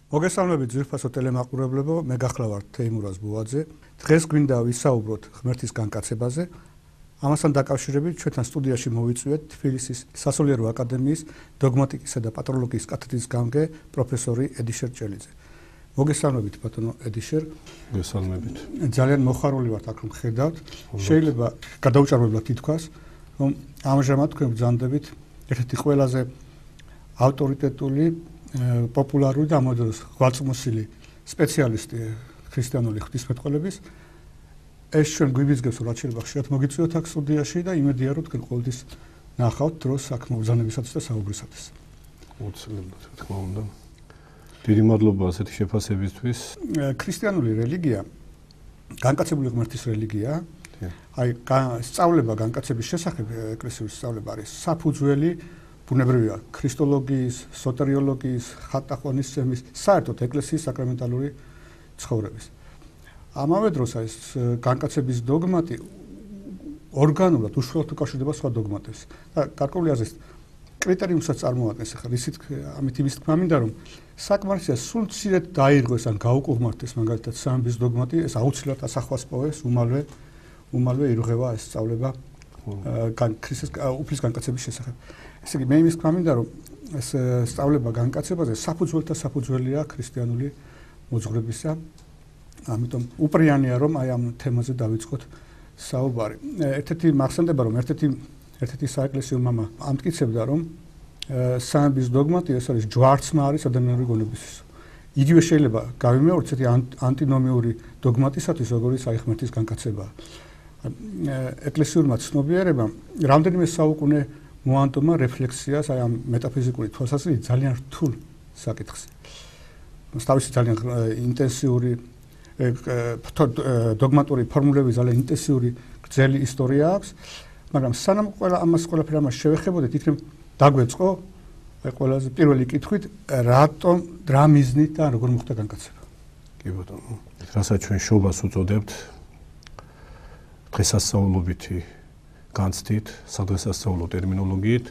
მოგესალმებით ძვირფასო ტელემაყურებლებო, მე გახლავართ თეიმურაზ ბუაძე. დღეს გვინდა ვისაუბროთ ღმერთის განკაცებაზე. ამასთან დაკავშირებით ჩვენთან სტუდიაში მოვიწვიეთ თბილისის სასულიერო აკადემიის დოგმატიკისა და პატროლოგიის კათედრის გამგე პროფესორი ედიშერ ჭელიძე. მოგესალმებით ბატონო ედიშერ. მოგესალმებით. ძალიან მოხარული ვართ აქ რომ ხედავთ. შეიძლება გადაუჭარბებლად ითქვას, რომ ამჟამად თქვენ ბრძანდებით ერთ-ერთი ყველაზე ავტორიტეტული პოპულარული და ამოდროს გვალწმოსილი სპეციალისტი ქრისტიანული ღვთისმეტყველების ეს ჩვენ გვიბიძგებს რომ რაც შეიძლება ხშირად მოგიწვიოთ აქ სტუდიაში და იმედია რომ თქვენ ყოველთვის ნახავთ დროს აქ მოგზავნებისათვის და საუბრისათვის. აუცილებლად რა თქმა უნდა. დიდი მადლობა ასეთი შეფასებისთვის. ქრისტიანული რელიგია განკაცებული ღმერთის რელიგია. აი სწავლება განკაცების შესახებ ეკლესიური სწავლება არის საფუძველი ბუნებრივია ქრისტოლოგიის, სოტერიოლოგიის, ხატახვანისცემის, საერთოდ ეკლესიის საკრამენტალური ცხოვრების. ამავე დროს ეს განკაცების დოგმატი ორგანულად უშუალოდ უკავშირდება სხვა დოგმატებს. და გარკვეული აზრით კრიტერიუმსაც წარმოადგენს. ახლა ისიც ამით იმის თქმა მინდა რომ საკმარისია სულ მცირედ დაირღვეს ან გაუკუღმართეს მაგალითად სამების დოგმატი, ეს აუცილებლად ასახვას პოვეს, უმალვე ირღვევა ეს სწავლება ქრისტეს უფლის განკაცების შესახებ. ესე იგი მე იმის თქმა მინდა რომ ეს სწავლება განკაცებაზე საფუძველთა საფუძველია ქრისტიანული მოძღვრებისა. ამიტომ უპრიანია რომ აი ამ თემაზე დავიწყოთ საუბარი. ერთ-ერთი მახსენდება რომ ერთ-ერთი საეკლესიო მამა ამტკიცებდა რომ სამების დოგმატი ეს არის ჯვარცმა არის ადამიანური გონებისთვის. იგივე შეიძლება გავიმეოროთ ესეთი ანტინომიური დოგმატისათვის როგორიც აი ღმერთის განკაცება. ეკლესიურმა ცნობიერებამ რამდენიმე საუკუნე მოანტომა რეფლექსიას აი ამ მეტაფიზიკური თვალსაზრისით ძალიან რთულ საკითხს. თავისი ძალიან ინტენსიური დოგმატური ფორმულების ძალიან ინტენსიური გრძელი ისტორია აქვს, მაგრამ სანამ ამას ყველაფერს ამას შევეხებოდეთ, იქნებ დაგვეწყო აი ყველაზე პირველი კითხვით, რატომ რა მიზნით და როგორ მოხდა განკაცება? კი ბატონო. რასაც ჩვენ შობას უწოდებთ დღესასწაულობითი განცდით, სადღესასწაულო ტერმინოლოგიით,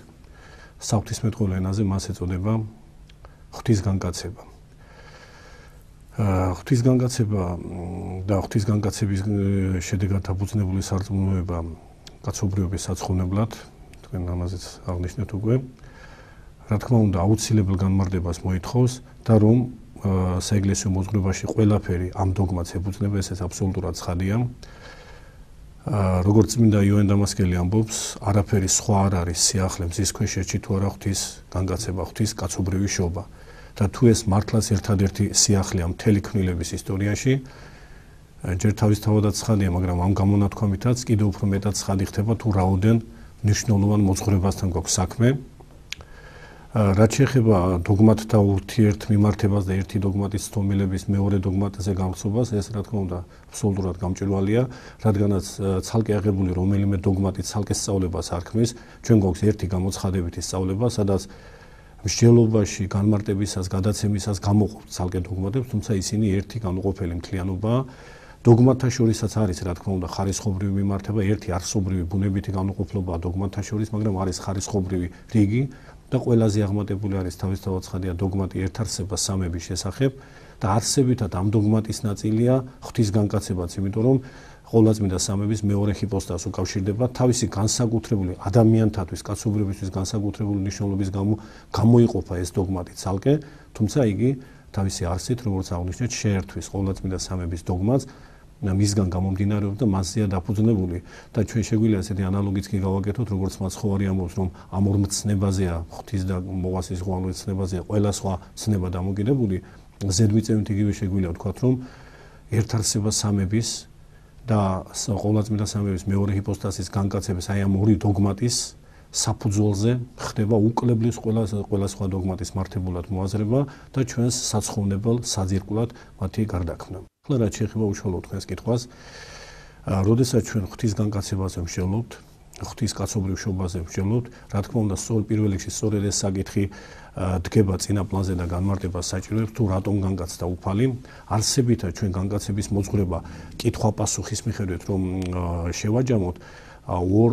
საღვთისმეტყველო ენაზე მას ეწოდება ღვთის განკაცება. ღვთის განკაცება და ღვთის განკაცების შედეგად დაფუძნებული სარწმუნოება კაცობრიობის საცხოვნებლად, თქვენ ამაზეც აღნიშნეთ უკვე, რა თქმა უნდა, აუცილებელ განმარტებას მოითხოვს და რომ საეკლესიო მოძღვრებაში ყველაფერი ამ დოგმატს ეფუძნება, ესეც აბსოლუტურად ცხადია. როგორც წმინდა იოანე დამასკელი ამბობს, არაფერი სხვა არ არის სიახლე მზის ქვეშ ერთში თუ არა ღვთის განკაცება, ღვთის კაცობრიობის შობა. და თუ ეს მართლაც ერთადერთი სიახლეა მთელი ქმნილების ისტორიაში, ჯერ თავისთავადაც ცხადია, მაგრამ ამ გამონათქვამითაც კიდევ უფრო მეტად ცხადი ხდება თუ რაოდენ მნიშვნელოვან მოძღვრებასთან გვაქვს საქმე. რაც შეეხება დოგმატთა ურთიერთმიმართებას და ერთი დოგმატის ცდომილების მეორე დოგმატზე გამხსობას, ეს რა თქმა უნდა აბსოლუტურად გამჭვირვალეა, რადგანაც ცალკე აღებული რომელიმე დოგმატის ცალკე სწავლებას არ ქმნის, ჩვენ გვაქვს ერთი გამოცხადებითი სწავლება, სადაც მსჯელობაში, განმარტებისას, გადაცემისას გამოყოფთ ცალკე დოგმატებს, თუმცა ისინი ერთი განუყოფელი მთლიანობაა. დოგმატთა შორისაც არის, რა თქმა უნდა, ხარისხობრივი მიმართება, ერთი არსობრივი ბუნებითი განუყოფლობაა დოგმატთა შორის, მაგრამ არის ხარისხობრივი რიგი და ყველაზე აღმატებული არის თავისთავად ცხადია დოგმატი ერთარსება სამების შესახებ და არსებითად ამ დოგმატის ნაწილია ღვთის განკაცებაც, იმიტომ რომ ყოვლადწმინდა სამების მეორე ჰიპოსტაზს უკავშირდება თავისი განსაკუთრებული ადამიანთათვის, კაცობრიობისთვის განსაკუთრებული მნიშვნელობის გამო გამოიყოფა ეს დოგმატი ცალკე, თუმცა იგი თავისი არსით, როგორც აღნიშნეთ, შეერთვის ყოვლადწმინდა სამების დოგმატს, მისგან გამომდინარეობს და მასზეა დაფუძნებული და ჩვენ შეგვიძლია ესეთი ანალოგიც კი გავაკეთოთ, როგორც მაცხოვარი ამბობს, რომ ამ ორ მცნებაზეა ღვთის და მოღვაწის ღვალული ცნებაზეა ყველა სხვა ცნება დამოკიდებული, ზედმიწევნით იგივე შეგვიძლია ვთქვათ, რომ ერთარსება სამების და ყოვლადწმინდა სამების მეორე ჰიპოსტაზის განკაცების აი ამ ორი დოგმატის საფუძველზე ხდება უკლებლის ყველა სხვა დოგმატის მართებულად მოაზრება და ჩვენს საცხოვნებელ საძირკვლად მათი გარდაქმნა. ახლა რაც შეეხება უშუალოდ თქვენს კითხვას, როდესაც ჩვენ ღვთის განკაცებაზე ვმსჯელობთ, ღვთის კაცობრიულ შობაზე ვმსჯელობთ, რა თქმა უნდა, პირველ რიგში სწორედ ეს საკითხი დგება წინა პლანზე და განმარტებას საჭიროებს, თუ რატომ განკაცდა უფალი. არსებითად ჩვენ განკაცების მოძღვრება კითხვა-პასუხის მიხედვით რომ შევაჯამოთ, ორ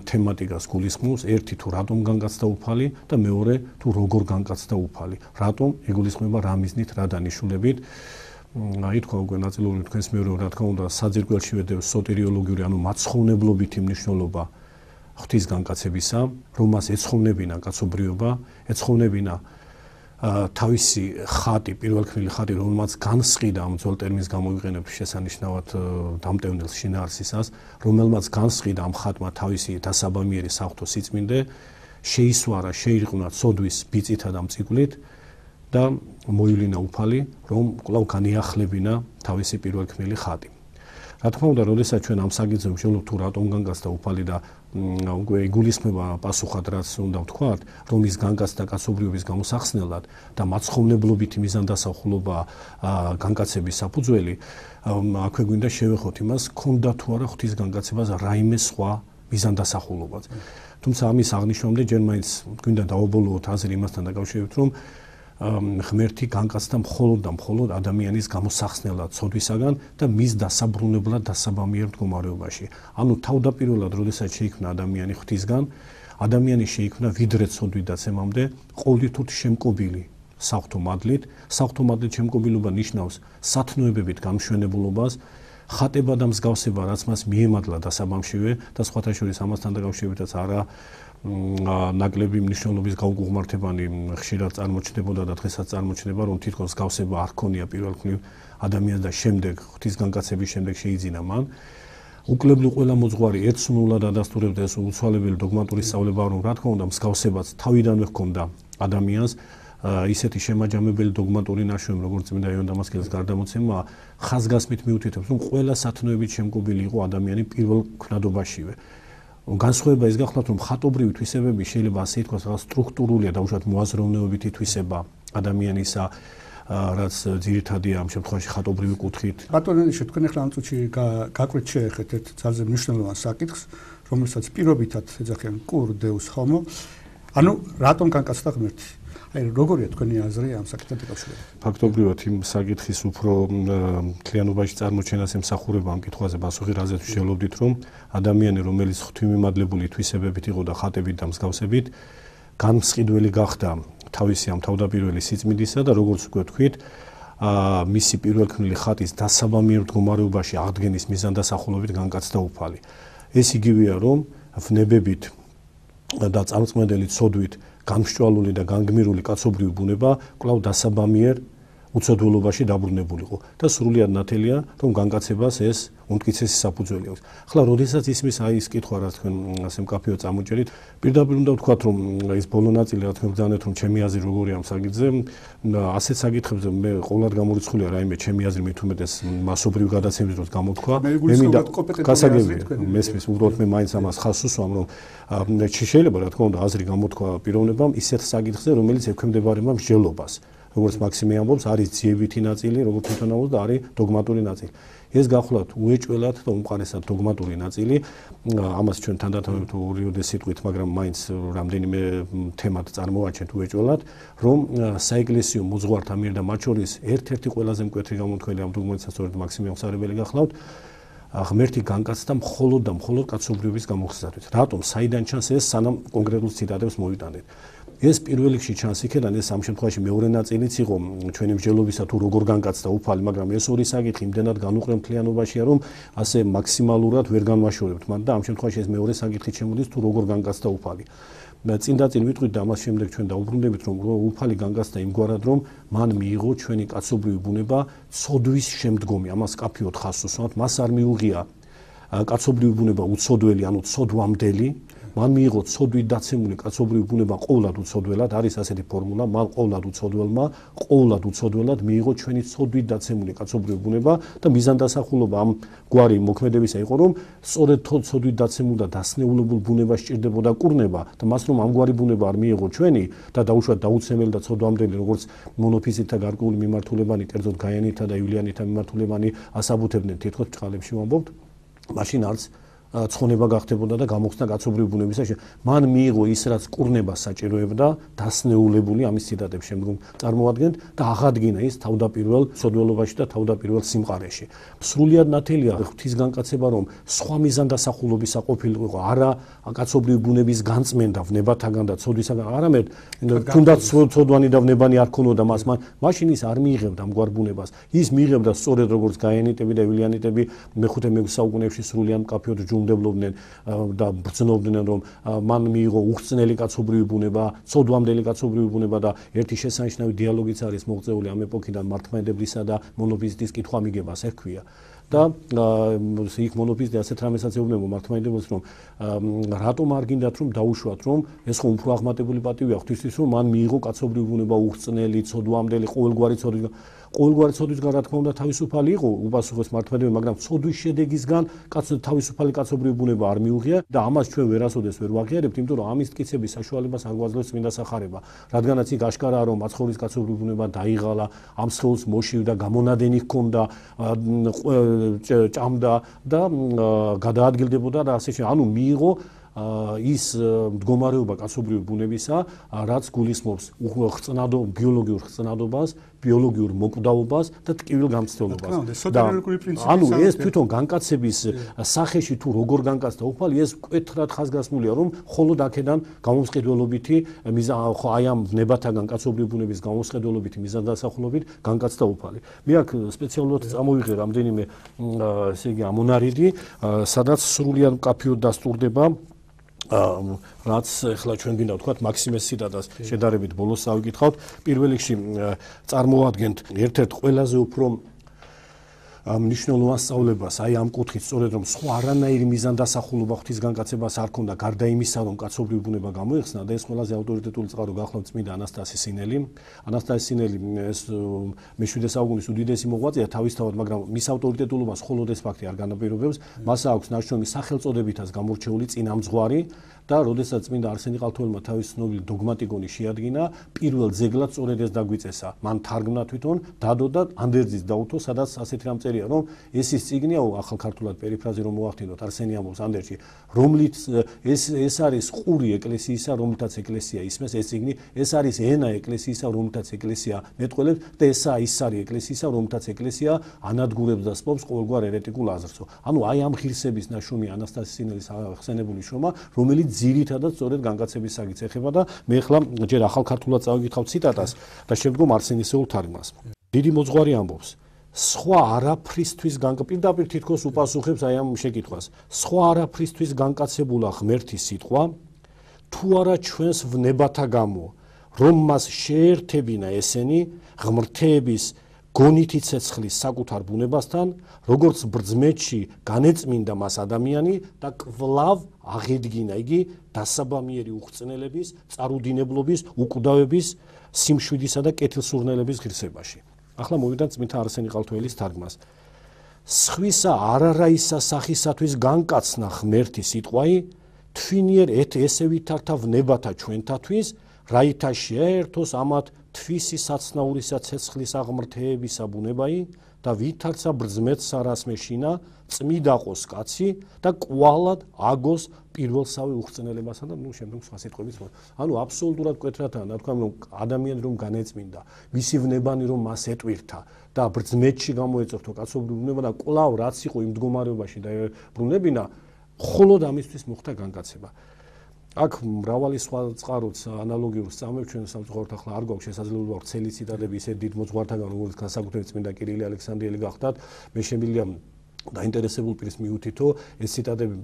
თემატიკას გულისხმობს, ერთი თუ რატომ განგაცდა უფალი და მეორე თუ როგორ განგაცდა უფალი. რატომ იგულისხმება რა მიზნით, რა დანიშნულებით. ითქვა უკვე ნაწილობრივ თქვენს მეორე რა თქმა უნდა საძირკველში ვედევს სოტერიოლოგიური, ანუ მაცხოვნებლობითი მნიშვნელობა ღვთის განკაცებისა, რომ მას ეცხოვნებინა კაცობრიობა, ეცხოვნებინა თავისი ხატი, პირველქმნილი ხატი, რომელმაც განსყიდა ამ ძველ ტერმინს გამოვიყენებ შესანიშნავად დამტევნელ შინაარსისას, რომელმაც განსყიდა ამ ხატმა თავისი დასაბამიერი საღვთო სიწმინდე, შეისვარა, შეირყნა ცოდვის ბიწითა და მწიგვლით და მოივლინა უფალი, რომ კვლავ განიახლებინა თავისი პირველქმნილი ხატი. რა თქმა უნდა, როდესაც ჩვენ ამ საკითხზე ვშევლებთ თუ რატომ განგაცდა უფალი და უკვე იგულისხმება პასუხად, რაც უნდა ვთქვათ, რომ ის განგაცდა კაცობრიობის გამოსახსნელად და მაცხოვნებლობითი მიზანდასახულობა განგაცების საფუძველი, აქვე გვინდა შევეხოთ იმას, ქონდა თუ არა ღვთის განგაცებას რაიმე სხვა მიზანდასახულობაც. თუმცა ამის აღნიშვნამდე ჯერ მაინც გვინდა დავაბოლოოთ აზრი იმასთან დაკავშირებით, რომ ღმერთი განგაცდა მხოლოდ და მხოლოდ ადამიანის გამოსახსნელად ცოდვისაგან და მის დასაბრუნებლად დასაბამიერ მდგომარეობაში. ანუ თავდაპირველად, როდესაც შეიქმნა ადამიანი ღვთისგან, ადამიანი შეიქმნა ვიდრე ცოდვიდაცემამდე ყოვლითურთ შემკობილი საღვთო მადლით. საღვთო მადლით შემკობილობა ნიშნავს სათნოებებით გამშვენებულობას, ხატება და მსგავსება, რაც მას მიემადლა დასაბამშივე და სხვათა შორის ამასთან დაკავშირებითაც არა ნაკლები მნიშვნელობის გაუგუღმართებანი ხშირად წარმოჩნდებოდა და დღესაც წარმოჩნდება, რომ თითქოს მსგავსება არ ქონია პირველქმნილ ადამიანს და შემდეგ ღვთის განკაცების შემდეგ შეიძინა მან. უკლებლი ყველა მოძღვარი ერთსნულად ადასტურებდა ეს უცვალებელი დოგმატური სწავლება, რომ რა თქმა უნდა მსგავსებაც თავიდანვე ჰქონდა ადამიანს, ისეთი შემაჯამებელი დოგმატური ნაშრომი, როგორც წმინდა იოანე დამასკელის გარდამოცემა, ხაზგასმით მიუთითებს, რომ ყველა სათნოებით შემკობილი იყო ადამიანი პირველ ქმნადობაშივე. განსხვავება ის გახლავთ, რომ ხატობრივი თვისებები შეიძლება ასე ითქვას, რაღაც სტრუქტურულია და უშუალოდ მოაზროვნეობითი თვისება ადამიანისა, რაც ძირითადია ამ შემთხვევაში ხატობრივი კუთხით. ბატონო, თქვენ ახლა ამ წუთში გაკვეთ შეეხეთ ერთ ძალზე მნიშვნელოვან საკითხს, რომელსაც პირობითად ეძახიან კურ დეუს ჰომო. ანუ რატომ განკაცდა ღმერთი? აი, როგორია თქვენი აზრი ამ საკითხთან დაკავშირებით? ფაქტობრივად იმ საკითხის უფრო მთლიანობაში წარმოჩენას ემსახურება ამ კითხვაზე პასუხი, რაზეც ვშევლობდით, რომ ადამიანი, რომელიც ღვთისმიმადლებული თვისებებით იყო და ხატებით და მსგავსებით, განმსყიდველი გახდა თავისი ამ თავდაპირველი სიწმინდისა და როგორც უკვე ვთქვით, მისი პირველქმნილი ხატის დასაბამიერ მდგომარეობაში აღდგენის მიზანდასახულობით განკაცდა უფალი. ეს იგივეა, რომ ვნებებით და წამწმენდელი ცოდვით გამსჭვალული და განგმირული კაცობრიო ბუნება კვლავ დასაბამიერ უცოდველობაში დაბრუნებულიყო და სრულიად ნათელია, რომ განკაცებას ეს უმტკიცესი საფუძველი აქვს. ახლა, როდესაც ისმის აი ეს კითხვა, რაც თქვენ ასე მკაფიოდ წამოჭერით, პირდაპირ უნდა ვთქვათ, რომ ის ბოლო ნაწილი, რა თქმა უნდა, რომ ჩემი აზრი როგორია ამ საკითხზე, ასეთ საკითხებზე მე ყოველად გამორიცხულია რაიმე ჩემი აზრი მით უმეტეს მასობრივ გადაცემის დროს გამოთქვა. მე მინდა გასაგები მესმის, უბრალოდ მე მაინც ამას ხაზს უსვამ, რომ შეიძლება რა თქმა უნდა აზრი გამოთქვა პიროვნებამ ისეთ საკითხზე, რომელიც ექვემდებარება მსჯელობას. როგორც მაქსიმე ამბობს, არის ძიებითი ნაწილი, როგორც თვითონ ამბობს და არის დოგმატური ნაწილი. ეს გახლავთ უეჭველად და უმყარესად დოგმატური ნაწილი. ამას ჩვენ თანდათანობით ორიოდე სიტყვით, მაგრამ მაინც რამდენიმე თემად წარმოვაჩენთ უეჭველად, რომ საეკლესიო მოძღვართა მიერ და მათ შორის ერთ-ერთი ყველაზე მკვეთრი გამოთქველი ამ დოგმატისა სწორედ მაქსიმე აღსარებელი გახლავთ, ღმერთი განკაცდა მხოლოდ და მხოლოდ კაცობრიობის გამოგზავრით. რატომ? საიდან ჩანს ეს, სანამ კონკრეტულ ციტატებს მოვიტანეთ. ეს პირველ რიგში ჩანს იქიდან, ეს ამ შემთხვევაში მეორე ნაწილიც იყო ჩვენი მსჯელობისა თუ როგორ განკაცდა უფალი, მაგრამ ეს ორი საკითხი იმდენად განუყრე მთლიანობაშია, რომ ასე მაქსიმალურად ვერ განვაშორებთ მათ და ამ შემთხვევაში ეს მეორე საკითხი შემოდის თუ როგორ განკაცდა უფალი. წინ ვიტყვით და ამას შემდეგ ჩვენ დაუბრუნდებით, რომ უფალი განკაცდა იმგვარად, რომ მან მიიღო ჩვენი კაცობრიო ბუნება ცოდვის შემდგომი, ამას კაფიოდ ხაზს უსვამთ, მას არ მიუღია კაცობრიო ბუნება უცოდველი, ანუ ცოდვამდელი, მან მიიღო ცოდვით დაცემული კაცობრიო ბუნება ყოვლად უცოდველად, არის ასეთი ფორმულა, მან ყოვლად უცოდველად მიიღო ჩვენი ცოდვით დაცემული კაცობრიო ბუნება და მიზანდასახულობა ამ გვარი მოქმედებისა იყო, რომ სწორედ ცოდვით დაცემულ და დასნეულებულ ბუნებას სჭირდებოდა კურნება და მას რომ ამგვარი ბუნება არ მიიღო ჩვენი და დაუშვათ დაუცემელი და ცოდვამდელი, როგორც მონოფიზიტთა გარკვეული მიმართულებანი, კერძოდ გაიანითა და ივლიანითა მიმართულებანი ასაბუთებდნენ თითქოს ბრწყალებში ვამბობთ, მაშინ არც ცხონება გახდებოდა და გამოხსნა კაცობრიობის ბუნებისა. მან მიიღო ის, რაც კურნება საჭიროებდა, დასნეულებული ამის ციტატებს შემდგომ წარმოადგენთ და აღადგინა ის თავდაპირველ სოდველობაში და თავდაპირველ სიმყარეში. სრულიად ნათელია ღვთისგანკაცება, რომ სხვა მიზანდასახულობისა ყოფილიყო, არა კაცობრიობის ბუნების განწმენდა ვნებათაგან და ცოდვისაგან, არამედ თუნდაც ცოდვანი და ვნებანი არ ქონოდა მას, მაშინ ის არ მიიღებდა ამგვარ ბუნებას. ის მიიღებდა სწორედ როგორც გაიანიტები და ევლიანიტები მე-5-6 საუკუნეებში სრულიად მკაფიოდ ჯუმდებლობდნენ და ბრძნობდნენ, რომ მან მიიღო უხრწნელი კაცობრიობის ბუნება, ცოდვამდელი კაცობრიობის ბუნება და ერთი შესანიშნავი დიალოგიც არის მოღწეული ამ ეპოქიდან მართლმადიდებლისა და მონოფიზიტის კითხვა-მიგებას ერქვია. და იქ მონოფიზიტი ასეთ რამესაც ეუბნება მართლმადიდებლს, რომ რატომ არ გინდათ რომ დაუშვათ, რომ ეს ხო უფრო აღმატებული პატივია ღვთისთვის, რომ მან მიიღო კაცობრიობის ბუნება უხრწნელი, ცოდვამდელი, ყოველგვარი ცოდვისგან რა თქმა უნდა თავისუფალი იყო, უპასუხეს მართლმადიდებლები, მაგრამ ცოდვის შედეგისგან თავისუფალი კაცობრიობის ბუნება არ მიუღია და ამას ჩვენ ვერასოდეს ვერ ვაღიარებთ, იმიტომ რომ ამის მტკიცების საშუალებას არ გვაძლევს წმინდა სახარება. რადგანაც იქ აშკარაა, რომ მაცხოვრის კაცობრიობის ბუნება დაიღალა, ამ სხეულს მოშივდა, გამონადენი ჰქონდა, ჭამდა და გადაადგილდებოდა და ასე ანუ მიიღო ის მდგომარეობა კაცობრიობის ბუნებისა, რაც გულისხმობს ბიოლოგიურ ხრწნადობას, ბიოლოგიურ მოკვდავობას და ტკივილ გამცდელობას. ანუ ეს თვითონ განკაცების სახეში თუ როგორ განკაცდა უფალი, ეს მკვეთრად ხაზგასმულია, რომ მხოლოდ აქედან გამომსყიდველობითი აი ამ ვნებათაგან კაცობრიობის ბუნების გამომსყიდველობითი მიზანდასახულობით განკაცდა უფალი. მე აქ სპეციალურად წამოვიღე რამდენიმე ესე იგი ამონარიდი, სადაც სრულიად მკაფიოდ დასტურდება რაც ახლა ჩვენ გინდა ვთქვათ მაქსიმეს ციტატას შედარებით ბოლოს ავიკითხავთ. პირველ რიგში წარმოადგენთ ერთ-ერთ ყველაზე უფრო მნიშვნელოვან სწავლებას აი ამ კუთხით, სწორედ რომ სხვა არანაირი მიზანდასახულობა ღვთისგანკაცებას არ ქონდა, გარდა იმისა, რომ კაცობრიობის ბუნება გამოიხსნა და ეს ყველაზე ავტორიტეტული წყარო გახლავთ წმინდა ანასტასი სინელი. ანასტასი სინელი ეს მე-7 საუკუნის უდიდესი მოღვაწეა თავისთავად, მაგრამ მის ავტორიტეტულობას მხოლოდ ეს ფაქტი არ განაპირობებს. მას აქვს ნაშრომი სახელწოდებითაც გამორჩეული წინამძღვარი და როდესაც წმინდა არსენი ყალთოელმა თავის ცნობილი დოგმატიკონი შეადგინა, პირველ ძეგლად სწორედ ეს დაგვიწესა. მან თარგმნა თვითონ, დადო და ანდერძის დაუთო, სადაც ასეთი რამ წერია, რომ ეს ის წიგნია, ახალ ქართულად პერიფრაზი რომ მოვახდინოთ, არსენი ამბობს ანდერძში, რომლით ეს არის ყური ეკლესიისა, რომლითაც ეკლესია ისმეს, ეს წიგნი, ეს არის ენა ეკლესიისა, რომლითაც ეკლესია მეტყველებს და ეს არის ეკლესიისა, რომლითაც ეკლესია ანადგურებს და სპობს ყოველგვარ ერეტიკულ აზრსო. ანუ აი ამ ღირსების ნაშრომი ანასტასი სინელის ხსენებული შრომა, რომელიც ძირითადად სწორედ განკაცების საკითხს ეხება და მე ახლა ჯერ ახალ ქართულად წავიკითხავ ციტატას და შემდგომ არსენისეულ თარგმანს. დიდი მოძღვარი ამბობს, სხვა არაფრისთვის პირდაპირ თითქოს უპასუხებს აი ამ შეკითხვას. სხვა არაფრისთვის განკაცებულა ღმერთის სიტყვა, თუ არა ჩვენს ვნებათა გამო, რომ მას შეერთებინა ესენი ღმრთების გონითი ცეცხლის საკუთარ ბუნებასთან, როგორც ბრძმეთში განეწმინდა მას ადამიანი და კვლავ აღედგინა იგი დასაბამიერი უხრწნელების, წარუდინებლობის, უკვდავების, სიმშვიდისა და კეთილსურნელების ღირსებაში. ახლა მოვიდათ წმინდა არსენი ყალთოელის თარგმანს. სხვისა არარაისა სახისათვის განკაცნა ღმერთი სიტყვაი, თვინიერ ესე ვითართა ვნებათა ჩვენთათვის, რაითა შეერთოს ამათ თვისი საცნაურისა ცეცხლის აღმრთეებისა ბუნებაი და ვითარცა ბრძმეთსა რას მეშინა, წმიდაყოს კაცი და კვალად აგოს პირველსავე უხრწნელებასა და შემდგომ სხვა სიტყვებიც. ანუ აბსოლუტურად მკვეთრადაა თქვა, რომ ადამიანი რომ განეწმინდა, მისი ვნებანი რომ მას ეტვირთა და ბრძმეთში გამოეწოხთო კაცობრიობის ბუნება და კვლავ რაც იყო იმ მდგომარეობაში დაებრუნებინა, მხოლოდ ამისთვის მოხდა განკაცება. აქ მრავალი სხვა წყაროც ანალოგიურ სწამებს ჩვენ სამწუხაროდ ახლა არ გვაქვს შესაძლებლობა ვრცელი ციტატები ისეთ დიდ მოძღვართაგან, როგორც განსაკუთრებით წმინდა კირილი ალექსანდრიელი გახდათ. მე შემიძლია დაინტერესებულ პირის მიუთითო ეს ციტატები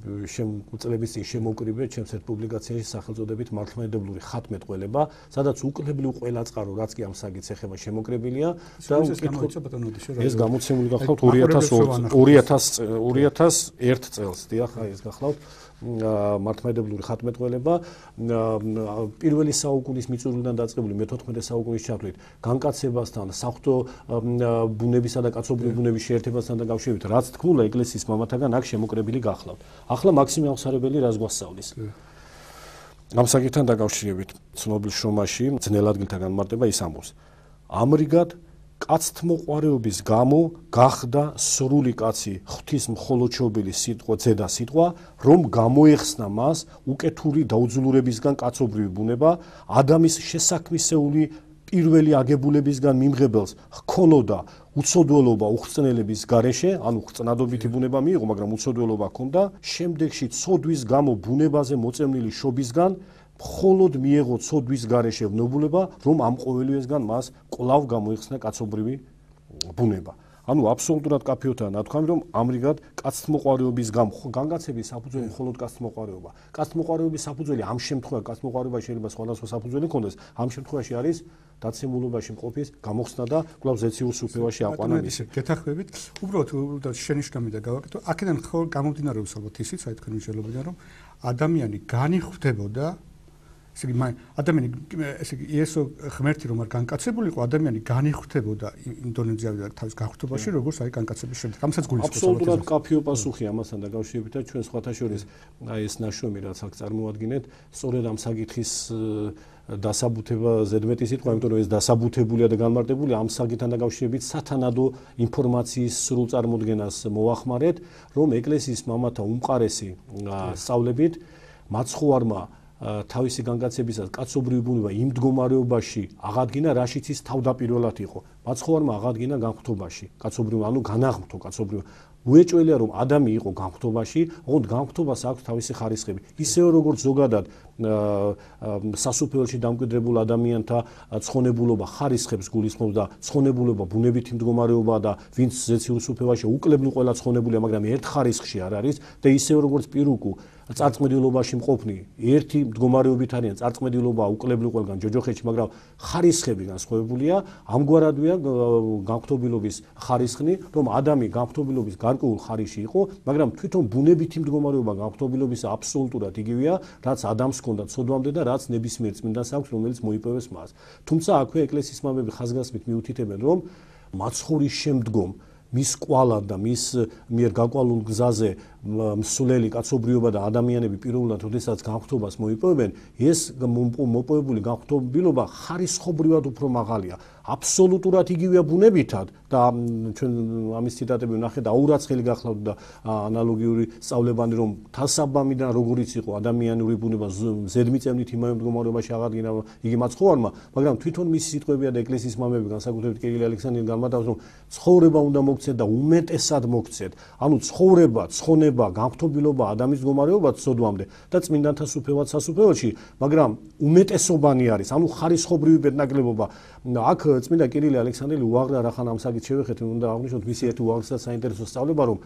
წლების წინ შემოკრიბე ჩემს ერთ პუბლიკაციაში სახელწოდებით მართლმადიდებლური ხატმეტყველება, სადაც უკრებლივ ყველა წყარო, რაც კი ამ საკითხს ეხება შემოკრებილია და ეს გამოცემული გახლავთ 2001 წელს, დიახ, ეს გახლავთ მართლმადიდებლური ხატმეტყველება პირველი საუკუნის მიწურულიდან დაწყებული მე-14 საუკუნის ჩათვლით განკაცებასთან, საღვთო ბუნებისა და კაცობრიობის ბუნების შეერთებასთან დაკავშირებით, რაც თქმულა ეკლესიის მამათაგან აქ შემოკრებილი გახლავთ. ახლა მაქსიმე აღსარებელი რას გვასწავლის? ამ საკითხთან დაკავშირებით ცნობილ შრომაში ძნელ ადგილთა განმარტება ის ამბობს. ამრიგად კაცთმოყვარეობის გამო გახდა სრული კაცი ღვთის მხოლოდშობილი სიტყვა ზედა სიტყვა, რომ გამოეხსნა მას უკეთური დაუძლურებისგან კაცობრივი ბუნება, ადამის შესაქმისეული პირველი აგებულებისგან მიმღებელს ჰქონოდა უცოდველობა უხრწნელების გარეშე, ანუ ხრწნადობითი ბუნება მიიღო, მაგრამ უცოდველობა ჰქონდა, შემდეგში ცოდვის გამო ბუნებაზე მოწემნილი შობისგან მხოლოდ მიეღო ცოდვის გარეშე ვნებულება, რომ ამ ყოველივესგან მას კვლავ გამოიხსნა კაცობრივი ბუნება. ანუ აბსოლუტურად კაფეოთაა ნათქვამი, რომ ამრიგად კაცთმოყვარეობის გამო განგაცების საფუძველი მხოლოდ კაცთმოყვარეობა. კაცთმოყვარეობის საფუძველი ამ შემთხვევაში კაცთმოყვარეობა შეიძლება სხვადასხვა საფუძველი ჰქონდეს, ამ შემთხვევაში არის დაცემულობაში მყოფის გამოხსნა და კვლავ ზეციურ სუფევაში აყვანა მისი. გეთახმებით, უბრალოდ შენიშვნები და გავაკეთო. აქედან ხო გამომდინარეობს ალბათ ისიც, აი თქვენი მსჯელობიდან, რომ ადამიანი განიხვდებოდა, ესე იგი ადამიანი, ესე იგი იესო ღმერთი რომ არ განკაცებულიყო, ადამიანი განიხვდებოდა იმ დონეზე და თავის განხვდობაში, როგორც აი განკაცების შემდეგ. ამასაც გულისხმობს. აბსოლუტურად კაფეო პასუხი ამასთან დაკავშირებით და ჩვენ სხვათა შორის აი ეს ნაშრომი რაც აქ წარმოადგენთ, სწორედ ამ საკითხის დასაბუთება ზედმეტი სიტყვა, იმიტომ რომ ეს დასაბუთებულია და განმარტებულია ამ საკითხთან დაკავშირებით სათანადო ინფორმაციის სრულ წარმოდგენას მოახმარეთ, რომ ეკლესიის მამათა უმყარესი სწავლებით მაცხოვარმა თავისი განკაცებისას კაცობრივი ბუნება იმ მდგომარეობაში აღადგინა, რაშიც ის თავდაპირველად იყო. მაცხოვარმა აღადგინა განხვდობაში, კაცობრივი, ანუ განაღმთო კაცობრივი. უეჭველია რომ ადამი იყო განხვდობაში, ოღონდ განხვდობას აქვს თავისი ხარისხები. ისევე როგორც ზოგადად სასუფეველში დამკვიდრებულ ადამიანთა ცხონებულობა ხარისხებს გულისხმობს და ცხონებულობა ბუნებითი მდგომარეობაა და ვინც ზეციურ სუფევაში უკლებლი ყველა ცხონებულია, მაგრამ ერთ ხარისხში არ არის და ისევე როგორც პირუკუ წარწმედილობაში მყოფნი ერთი მდგომარეობით არიან, წარწმედილობა უკლებლი ყველგან ჯოჯოხეთში, მაგრამ ხარისხები განსხვავებულია, ამგვარადვია განხვდობილობის ხარისხნი, რომ ადამი განხვდობილობის გარკვეულ ხარისში იყო, მაგრამ თვითონ ბუნებითი მდგომარეობა განხვდობილობის აბსოლუტურად იგივეა, რაც ადამიანს ჰქონდა ცოდვამდე და რაც ნებისმიერ წმინდანს აქვს, რომელიც მოიპოვეს მას. თუმცა აქვე ეკლესიის მამები ხაზგასმით მიუთითებენ, რომ მაცხოვრის შემდგომ მის კვალად და მის მიერ გაკვალულ გზაზე მსვლელი კაცობრიობა და ადამიანები პირველად როდესაც განხვდობას მოიპოვებენ, ეს მოპოვებული განხვდობილობა ხარისხობრივად უფრო მაღალია. აბსოლუტურად იგივეა ბუნებითად და ჩვენ ამის ციტატები ვნახეთ, აურაცხელი გახლავთ და ანალოგიური სწავლებანი, რომ თასაბამიდან როგორიც იყო ადამიანური ბუნება ზედმიწევნით იმავე მდგომარეობაში აღადგინა იგი მაცხოვარმა, მაგრამ თვითონ მისი სიტყვებია და ეკლესიის მამები განსაკუთრებით კირილე ალექსანდრე განმარტავს, რომ ცხოვრება უნდა მოგცეთ და უმეტესად მოგცეთ. ანუ ცხოვრება, ცხონება, განხვდობილობა ადამიანის მდგომარეობა ცოდვამდე და წმინდანთა სუფევად სასუფეველში, მაგრამ უმეტესობანი არის, ანუ ხარისხობრივი მეტნაკლებობა. აქ წმინდა კირილე ალექსანდრელი უაღრდა რახან ამ საკითხს შევეხეთ, უნდა აღვნიშნოთ მისი ერთი უაღრესად საინტერესო სწავლება, რომ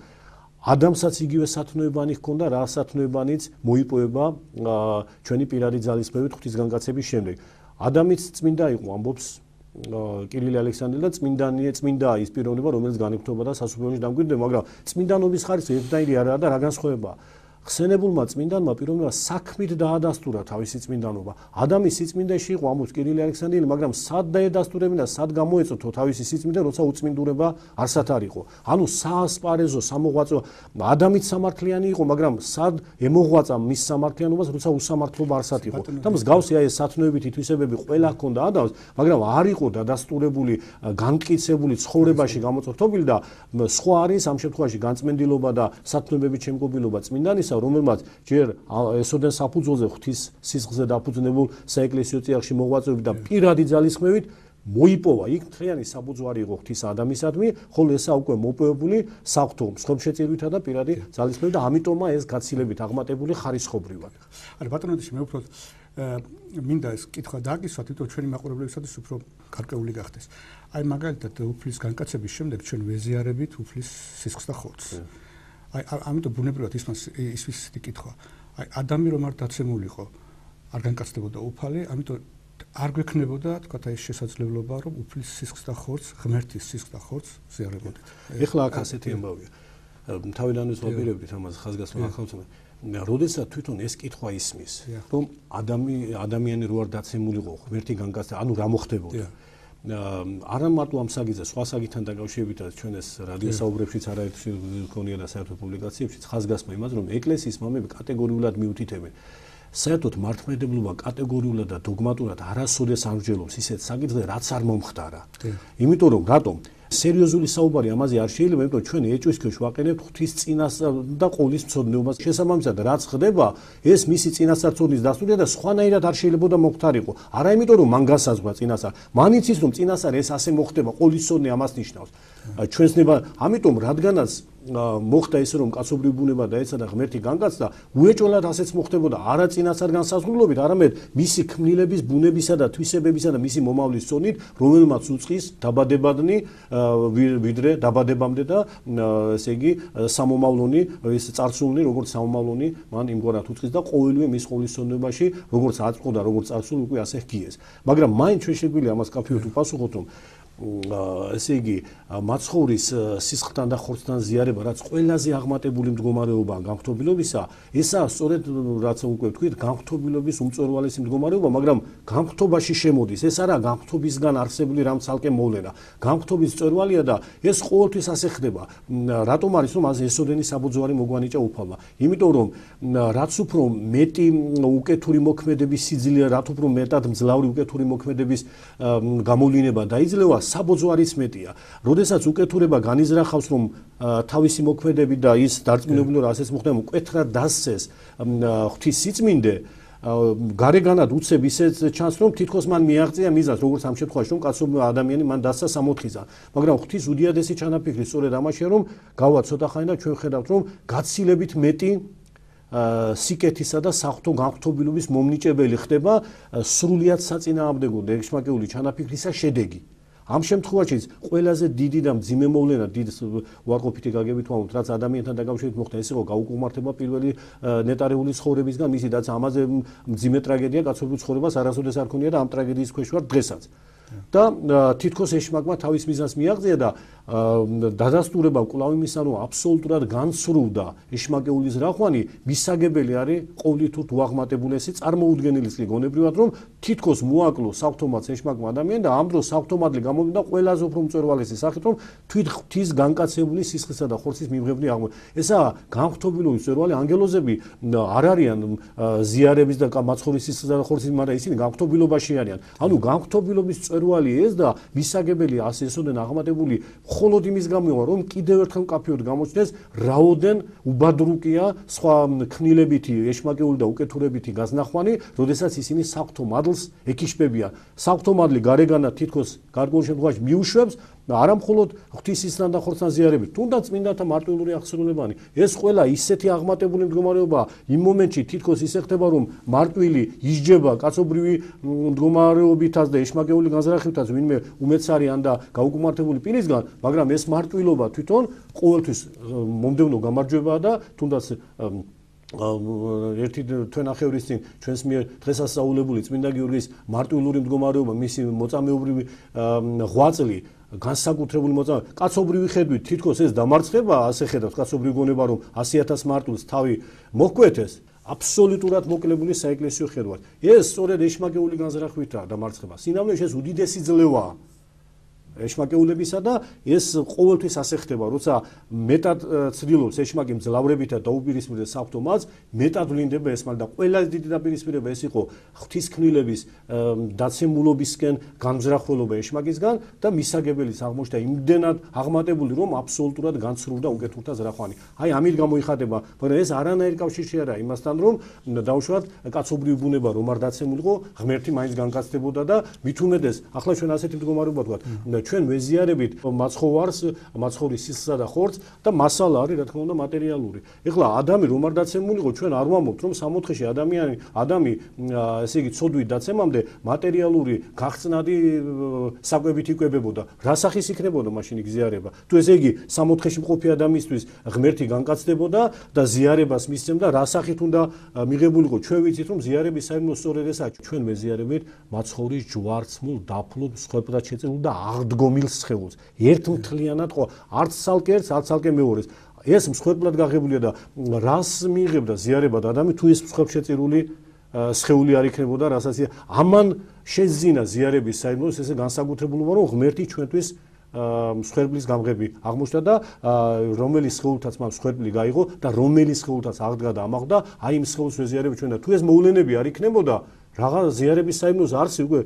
ადამიანსაც იგივე სათნოებანი ჰქონდა, რა სათნოებანიც მოიპოვება ჩვენი პირადი ძალისხმევით ღვთის განკაცების შემდეგ. ადამიანიც წმინდა იყო, ამბობს კირილე ალექსანდრელი და წმინდა ის პიროვნება, რომელიც განეკუთვნება და სასუფეველში დამკვიდრდება, მაგრამ წმინდანობის ხარისხი ერთნაირი არაა და რა განსხვავებაა? ხსენებულმა წმინდანმა პიროვნება საქმით დაადასტურა თავისი წმინდანობა. ადამის სიწმინდეში იყო, ამბობს კირილე ალექსანდრელი, მაგრამ სად დაედასტურებინა, სად გამოეწოთო თავისი სიწმინდე, როცა უწმინდურება არსად არ იყო. ანუ საასპარეზო, სამოღვაწო, ადამით სამართლიანი იყო, მაგრამ სად ემოღვაწა მის სამართლიანობას, როცა უსამართლობა არსად იყო. და მსგავსი აი ეს სათნოებითი თვისებები ყველა ჰქონდა ადამიანს, მაგრამ არ იყო დადასტურებული, განმტკიცებული ცხოვრებაში გამოწორთობილი და სხვა არის ამ შემთხვევაში განწმენდილობა და სათნოებებით შემკობილობა წმინდანისა, რომელმაც ჯერ ესოდენ საფუძველზე ღვთის სისხლზე დაფუძნებულ საეკლესიო წიაღში მოღვაწეობით და პირადი ძალისხმევით მოიპოვა. იქ მთლიანი საფუძვარი იყო ღვთის ადამიანისადმი, ხოლო ესა უკვე მოპოვებული საღვთო მსხვერპლშეწირვითა და პირადი ძალისხმევით და ამიტომაა ეს გაცილებით აღმატებული ხარისხობრივად. არა ბატონო, მე უფრო მინდა ეს კითხვა დააკისვა, თვითონ ჩვენი მაყურებლებისათვის უფრო გარკვეული გახდეს. აი მაგალითად უფლის განკაცების შემდეგ ჩვენ ვეზიარებით უფლის სისხლს და ხორცს. აი ამიტომ ბუნებრივად ის კითხვა. აი ადამი რომ არ დაცემულიყო, არ განკაცდებოდა უფალი, ამიტომ არ გვექნებოდა, თქვათ, აი შესაძლებლობა, რომ უფლის სისხლს და ხორცს, ღმერთის სისხლს და ხორცს ზიარებოდით. ეხლა აქ ასეთი ამბავია. თავიდანვე ვაპირებდით ამას ხაზგასმა ახალწონა. როდესაც თვითონ ეს კითხვა ისმის, რომ ადამიანი რო არ დაცემულიყო, ღმერთი განკაცდა, ანუ რა მოხდებოდა? არა მარტო ამ საგიზე, სხვა საგითან დაკავშირებითაც ჩვენ ეს რადიო საუბრებშიც არაერთი ქონია და საერთო პუბლიკაციებშიც ხაზგასმა იმას, რომ ეკლესიის მამები კატეგორიულად მიუთითებენ საერთოდ მართლმადიდებლობა კატეგორიულად და დოგმატურად არასოდეს არ მსჯელობს ისეთ საკითხზე, რაც არ მომხდარა. იმიტომ რომ რატომ სერიოზული საუბარი ამაზე არ შეიძლება, იმიტომ რომ ჩვენ ეჭვის ქვეშ ვაყენებთ ღვთის წინასწარ და ყოვლის მცოდნეობას. შესაბამისად, რაც ხდება, ეს მისი წინასწარწოდნის დასტურია და სხვანაირად არ შეიძლება მოხდარიყო. არა იმიტომ რომ მან გასაზღვრა წინასწარ, მან იცის რომ წინასწარ ეს ასე მოხდება, ყოვლის მცოდნე ამას ნიშნავს. ჩვენს ნება, ამიტომ რადგანაც მოხდა ისე რომ კაცობრიო ბუნება დაეცა და ღმერთი განგაცდა, უეჭველად ასეც მოხდებოდა არა წინასწარ განსაზღვრულობით, არამედ მისი ქმნილების, ბუნებისა და თვისებებისა და მისი მომავლის წონით, რომელმაც უწყის დაბადებადნი ვიდრე დაბადებამდე და ესე იგი სამომავლონი, ეს წარსულნი, როგორც სამომავლონი, მან იმგვარად უწყის და ყოველივე მის ყოვლისწონებაში, როგორც აწყო და როგორც წარსული უკვე ასე ჰგიეს. მაგრამ მაინც ჩვენ შეგვიძლია ამას კაფეოდ უპასუხოთ, რომ ესე იგი მაცხოვრის სისხლთან და ხორცთან ზიარება, რაც ყველაზე აღმატებული მდგომარეობაა განხთობილობისა, ესაა სწორედ რაც უკვე ვთქვით, განხთობილობის უმწვერვალესი მდგომარეობა, მაგრამ განხთობაში შემოდის. ეს არა განხთობისგან არსებული რამ ცალკე მოვლენა. განხთობის მწვერვალია და ეს ყოველთვის ასე ხდება. რატომ არის რომ ასე ესოდენი საბოძვარი მოგვანიჭა უფალმა? იმიტომ რომ რაც უფრო მეტი უკეთური მოქმედების სიძლიერე, რაც უფრო მეტად მძლავრი უკეთური მოქმედების გამოვლინება დაიძლევა, საბოძვარიც მეტია. როდესაც უკეთურება განიზრახავს, რომ თავისი მოქმედებით და ის დარწმუნებული რომ ასეც მოხდება, მკვეთრად დასცეს ღვთის სიწმინდე, გარეგანად უცებ ისეთ ჩანს, რომ თითქოს მან მიაღწია მიზანს, როგორც ამ შემთხვევაში, რომ კაცობრიო ადამიანი მან დასცა 60-ზე. მაგრამ ღვთის უდიადესი ჩანაფიქრი სწორედ ამაშია, რომ გავა ცოტა ხანი და ჩვენ ხედავთ, რომ გაცილებით მეტი სიკეთისა და საღვთო განხთობილობის მომნიჭებელი ხდება სრულიად საწინააღმდეგო და ეშმაკეული ჩანაფიქრისა შედეგი. ამ შემთხვევაშიც ყველაზე დიდი და მძიმე მოვლენა დიდ უარყოფითი გაგებით ვამბობთ, რაც ადამიანთან დაკავშირებით მოხდა, ეს იყო გაუკუმართება პირველი ნეტარეული ცხოვრებისგან, მისი დაცა ამაზე მძიმე ტრაგედია კაცობრიო ცხოვრებას არასოდეს არ ქონია და ამ ტრაგედიის ქვეშ ვარ დღესაც. და თითქოს ეშმაკმა თავის მიზანს მიაღწია და დადასტურება კვლავ იმისა, რომ აბსოლუტურად განსრუვდა ეშმაკეულის რახვანი, მისაგებელი არის ყოვლითურთ უაღმატებულესი წარმოუდგენელი წილი გონებრივად, რომ თითქოს მოაკლო საღვთომადლს ეშმაკმა ადამიანს და ამ დროს საღვთომადლი გამოვიდა ყველაზე უფრო მწვერვალესი სახით, რომ თვით ღვთის განკაცებული სისხლისა და ხორცის მიღებნი აღმოჩნდა. ესაა განხთობილობის მწვერვალი. ანგელოზები არ არიან ზიარების და მაცხოვრის სისხლისა და ხორცის, მაგრამ ისინი განხთობილობაში არიან. ანუ განხთობილობის მწვერვალი ეს და მისაგებელი ასე ესოდენ აღმატებული მხოლოდ იმის გამო, რომ კიდევ ერთხელ კაფეოდ გამოჩნდეს რაოდენ უბადრუკია სხვა ქმნილებითი, ეშმაკეული და უკეთურებითი გაზნახვანი, როდესაც ისინი საღვთო მადლს ეკიშებებიან. საღვთო მადლი გარეგანად თითქოს გარკვეულ შემთხვევაში მიუშვებს არა მხოლოდ ღვთის სისხლთან და ხორცთან ზიარებით, თუნდაც წმინდანთა მარტვილური აღსრულებანი. ეს ყველა ისეთი აღმატებული მდგომარეობაა, იმ მომენტში თითქოს ისე ხდება, რომ მარტვილი ისჯება კაცობრიوي მდგომარეობითაც და ეშმაკეული განზრახებითაც ვინმე უმეცარიან და გაუკუმართებული პირისგან, მაგრამ ეს მარტვილობა თვითონ ყოველთვის მომდევნო გამარჯვებაა და თუნდაც ერთი თვენახევრის წინ ჩვენს მიერ დღესასწაულებული წმინდა გიორგის მარტვილური მდგომარეობა, მისი მოწამეობრივი ღვაწლი, განსაკუთრებული მოწამე, კაცობრიوي ხედვით თითქოს ეს დამარცხება, ასე ხედავს კაცობრიوي გონება, რომ 100,000 მარტვილს თავი მოჰკვეთეს, აბსოლუტურად მოკლებული საეკლესიო ხედვად. ეს სწორედ ეშმაკეული განზრახვითაა დამარცხება. სინამდვილეში ეს უდიდესი ძლევაა ეშმაკეულებისა და ეს ყოველთვის ასე ხდება, როცა მეტად ცდილობს ეშმაკი მძლავრებითა დაუპირისპირდეს საღვთო მადლს, მეტად ვლინდება ესმალი და ყველაზე დიდი დაპირისპირება ეს იყო ღვთის ქმნილების დაცემულობისკენ განმზრახველობა ეშმაკისგან და მისაგებელიც აღმოჩნდა იმდენად აღმატებული, რომ აბსოლუტურად განცრუვდა უკეთურთა ზრახვანი. აი ამით გამოიხატება, მაგრამ ეს არანაირ კავშირში არა იმასთან, რომ დაუშვათ კაცობრიوي ბუნება რომ არ დაცემულიყო, ღმერთი მაინც განკაცდებოდა და მით უმეტეს, ახლა ჩვენ ასეთი მდგომარეობა ვთქვათ, ჩვენ ვეზიარებით მაცხოვარს, მაცხოვრის სისხლსა და ხორცს და მასალა არის, რა თქმა უნდა, მატერიალური. ეხლა ადამი რომ არ დაცემულიყო, ჩვენ არ ვამბობთ, რომ სამოთხეში ადამი ესე იგი ცოდვით დაცემამდე მატერიალური გახსნადი საკვებით იკვებებოდა. რა სახის იქნებოდა მაშინ ზიარება? თუ ესე იგი სამოთხეში მყოფი ადამიანისთვის ღმერთი განკაცდებოდა და ზიარებას მისცემდა, რა სახით უნდა მიღებულიყო? ჩვენ ვიცით, რომ ზიარების საერთო სწორედ ესაა. ჩვენ ვეზიარებით მაცხოვრის ჯვარცმულ, დაფლულ, სხვაებად შეწირულ და აღდგომილ სხეულს. ერთმთლიანად ყო, არც ცალკე ერთს, არც ცალკე მეორეს. ეს მსხვერპლად გაღებულია და რას მიიღებდა ზიარება და ადამი თუ ეს მსხვერპლ შეწირული სხეული არ იქნებოდა, რასაც ამან შეძინა ზიარების საერთოდ ესე განსაკუთრებულობა, რომ ღმერთი ჩვენთვის მსხვერპლის გამღები აღმოჩნდა და რომელიც სხეულთაც მას მსხვერპლი გაიღო და რომელიც სხეულთაც აღდგა და ამაღლდა, აი იმ სხეულს ვეზიარებთ ჩვენ და თუ ეს მოვლენები არ იქნებოდა, რაღაც ზიარების საიმნოს არსი უკვე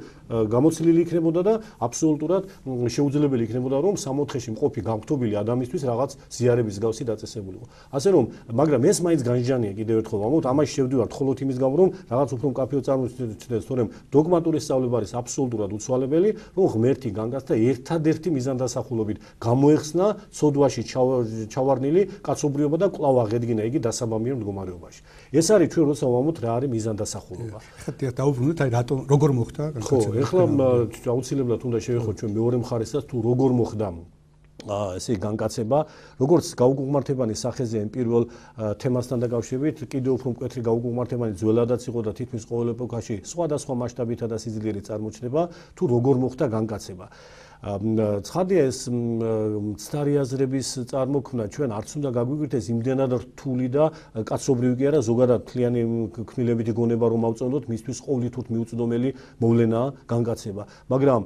გამოცილილი იქნებოდა და აბსოლუტურად შეუძლებელი იქნებოდა რომ 64-ში მყოფი გამგთობილი ადამიანისთვის რაღაც ზიარების გავსი დაწესებულიყო. ასე რომ, მაგრამ ეს მაინც განსჯანია კიდევ ერთხელ ვამბობთ, ამაში შევდივართ მხოლოდ იმის გამო რომ რაღაც უფრო მკაფიო წარმოჩნდეს, თორემ დოგმატური სწავლება არის აბსოლუტურად უცვალებელი, რომ ღმერთი განგაცდა ერთადერთი მიზანდასახულობით გამოეხსნა ცოდვაში ჩავარნილი კაცობრიობა და კვლავ აღედგინა იგი დასაბამიერ მდგომარეობაში. ეს არის ჩვენ როცა ვამბობთ რა არის მიზანდასახულობა. დაუბრუნდით, აი რატომ როგორ მოხდა განსაცდელი. ხო, ეხლა აუცილებლად უნდა შევეხოთ ჩვენ მეორე მხარესაც თუ როგორ მოხდა ესე განკაცება, როგორც გაუგუღმართებანის სახეზე იმ პირველ თემასთან დაკავშირებით, კიდევ უფრო მკვეთრი გაუგუღმართებანი ძველადაც იყო და თითქმის ყოველ ეპოქაში სხვადასხვა მასშტაბითა და სიძლიერით წარმოჩნდება, თუ როგორ მოხდა განკაცება. ცხადია ეს მცდარი აზრების წარმოქმნა ჩვენ არც უნდა გაგვიგრძელდეს იმდენად რთული და კაცობრივი კი არა ზოგადად მთლიანი ქმნილებითი გონება რომ ავწონდოთ მისთვის ყოვლითურთ მიუწვდომელი მოვლენაა განკაცება, მაგრამ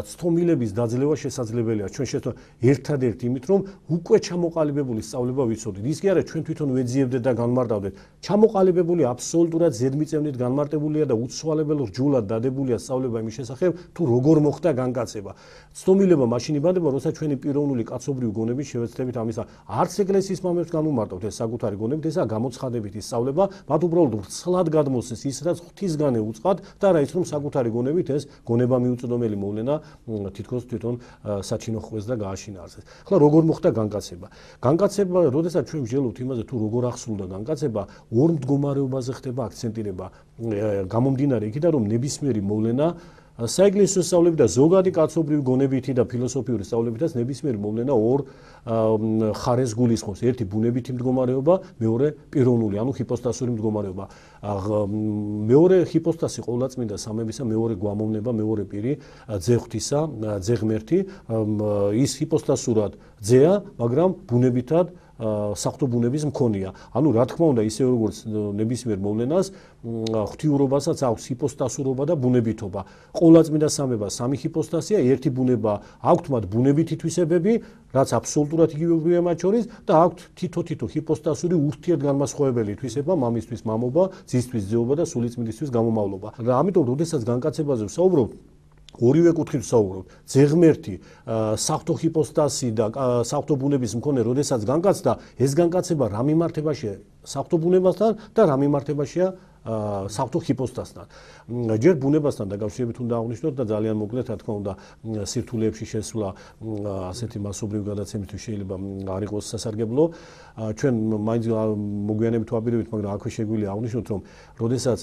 ცდომილების დაძლევა შესაძლებელია ჩვენ შეცდომ ერთადერთი იმით რომ უკვე ჩამოყალიბებული სწავლება ვიცოდით. ის კი არა ჩვენ თვითონ ვეძიებდეთ და განმარტავდეთ. ჩამოყალიბებული აბსოლუტურად ზედმიწევნით განმარტებულია და უცვალებელ რჯულად დადებულია სწავლება იმის შესახებ თუ როგორ მოხდა განკაცება. ცდომილება მაშინ იბადება, როცა ჩვენი პიროვნული კაცობრიო გონებით შევეცდებით ამისა. არც ეკლესიის მამებს განუმარტავთ ეს საკუთარი გონებით, ესაა გამოცხადებითი სწავლება, მათ უბრალოდ ვრცლად გადმოსცეს ის, რაც ღვთისგანე უწყად და რა ის რომ საკუთარი გონებით ეს გონება მიუწვდომელი მოვლენა თითქოს თვითონ საჩინო ხვეს და გააშინა არსეს. ახლა როგორ მოხდა განკაცება? განკაცება, როდესაც ჩვენ ვსჯელობთ იმაზე თუ როგორ აღსრულდა განკაცება, ორ მდგომარეობაზე ხდება აქცენტირება. გამომდინარე იქიდან რომ ნებისმიერი მოვლენა საეკლესიო სწავლები და ზოგადი კაცობრივი გონებითი და ფილოსოფიური სწავლებითაც ნებისმიერი მოვლენა ორ ხარეს გულისხმობს. ერთი ბუნებითი მდგომარეობა, მეორე პიროვნული, ანუ ჰიპოსტასური მდგომარეობა. მეორე ჰიპოსტასი ყოვლადწმინდა სამებისა მეორე გვამოვნება, მეორე პირი ძე ღვთისა, ძე ღმერთი, ის ჰიპოსტასურად ძეა, მაგრამ ბუნებითად საღვთო ბუნების მქონეა. ანუ რა თქმა უნდა, ისე როგორც ნებისმიერ მოვლენას ღვთიურობასაც აქვს ჰიპოსტასურობა და ბუნებითობა. ყოვლადწმინდა სამება სამი ჰიპოსტასია, ერთი ბუნება აქვთ მათ ბუნებითი თვისებები, რაც აბსოლუტურად იგივეა მათ შორის და აქვთ თითო ჰიპოსტასური ურთიერთგანმასხვავებელი თვისება, მამისთვის მამობა, ძისთვის ძეობა და სულიწმინდისთვის გამომავლობა. და ამიტომ, როდესაც განკაცებაზე ვსაუბრობ, ორივე კუთხით ვსაუბრობთ. ძე ღმერთი, საღვთო ჰიპოსტასი და საღვთო ბუნების მქონე, როდესაც განკაცდა, ეს განკაცება რა მიმართებაშია საღვთო ბუნებასთან და რა მიმართებაშია საღვთო ჰიპოსტასთან. ჯერ ბუნებასთან დაკავშირებით უნდა აღვნიშნოთ და ძალიან მოკლედ, რა თქმა უნდა, სირთულეებში შესვლა ასეთი მასობრივი გადაცემისთვის შეიძლება არ იყოს სასარგებლო. ჩვენ მაინც მოგვიანებით ვაპირებთ, მაგრამ აქვე შეგვიძლია აღვნიშნოთ, რომ როდესაც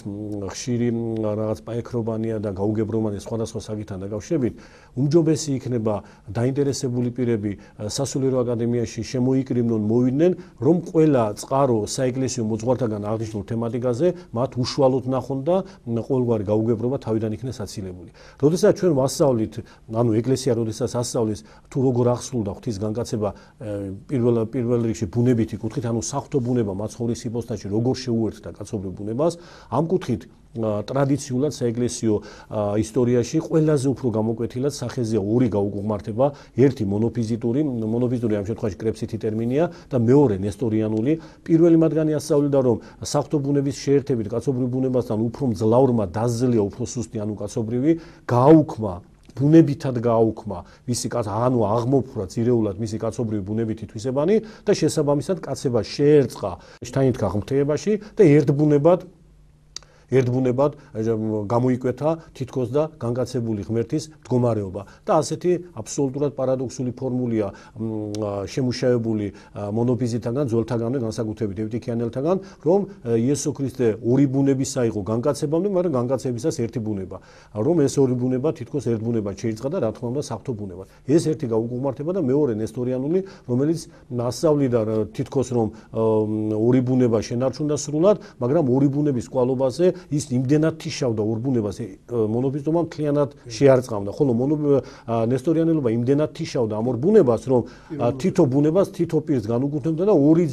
ხშირი რაღაც პაექრობანია და გაუგებრომანი სხვადასხვა საკითხთან დაკავშირებით, უმჯობესი იქნება დაინტერესებული პირები სასულიერო აკადემიაში შემოიკრიბნონ, მოვიდნენ, რომ ყველა წყარო საეკლესიო მოძღვართაგან აღნიშნულ თემატიკაზე მათ უშუალოდ ნახონ და ყოველგვარი გაუგებრობა თავიდან იქნეს აცილებული. როდესაც ჩვენ ვასწავლით, ანუ ეკლესია როდესაც ასწავლის თუ როგორ აღსრულდა ღვთის განკაცება პირველ რიგში ბუნებითი კუთხით, ანუ საღვთო ბუნება მაცხოვრის ჰიპოსტასში როგორ შეუერთდა კაცობრიო ბუნებას, ამ კუთხით ტრადიციულად საეკლესიო ისტორიაში ყველაზე უფრო გამოკვეთილად სახეზეა ორი გაუგუღმართება, ერთი მონოფიზიტური ამ შემთხვევაში კრეფსითი ტერმინია და მეორე ნესტორიანული. პირველი მათგანი ასწავლიდა, რომ საღვთო ბუნების შეერთებით კაცობრიო ბუნებასთან უფრო მძლავრმა დაზლია უფრო სუსტი, ანუ კაცობრივი გააუქმა ბუნებითად გააუქმა მისი ანუ აღმოფხვრა ძირეულად მისი კაცობრივი ბუნებითი თვისებანი და შესაბამისად კაცება შეერწყა შთაინთქა ღმრთებაში და ერთბუნებად გამოიკვეთა თითქოს და განკაცებული ღმერთის მდგომარეობა. და ასეთი აბსოლუტურად პარადოქსული ფორმულია შემუშავებული მონოფიზიტაგან, ძველთაგანვე განსაკუთრებით ევტიქიანელთაგან, რომ იესო ქრისტე ორი ბუნებისა იყო განკაცებამდე, მაგრამ განკაცებისას ერთი ბუნება. რომ ეს ორი ბუნება თითქოს ერთ ბუნებად შეიწყა და რა თქმა უნდა საღვთო ბუნებად. ეს ერთი გაუგუღმართება და მეორე ნესტორიანული, რომელიც ასწავლიდა თითქოს რომ ორი ბუნება შენარჩუნდა სრულად, მაგრამ ორი ბუნების კვალობაზე ის იმდენად თიშავდა ორ ბუნებას მონოფიზიტმა მთლიანად შეარწყავდა, ხოლო ნესტორიანელობა იმდენად თიშავდა ამ ორ ბუნებას, რომ თითო ბუნებას თითო პირს განუგუნებდა და ორი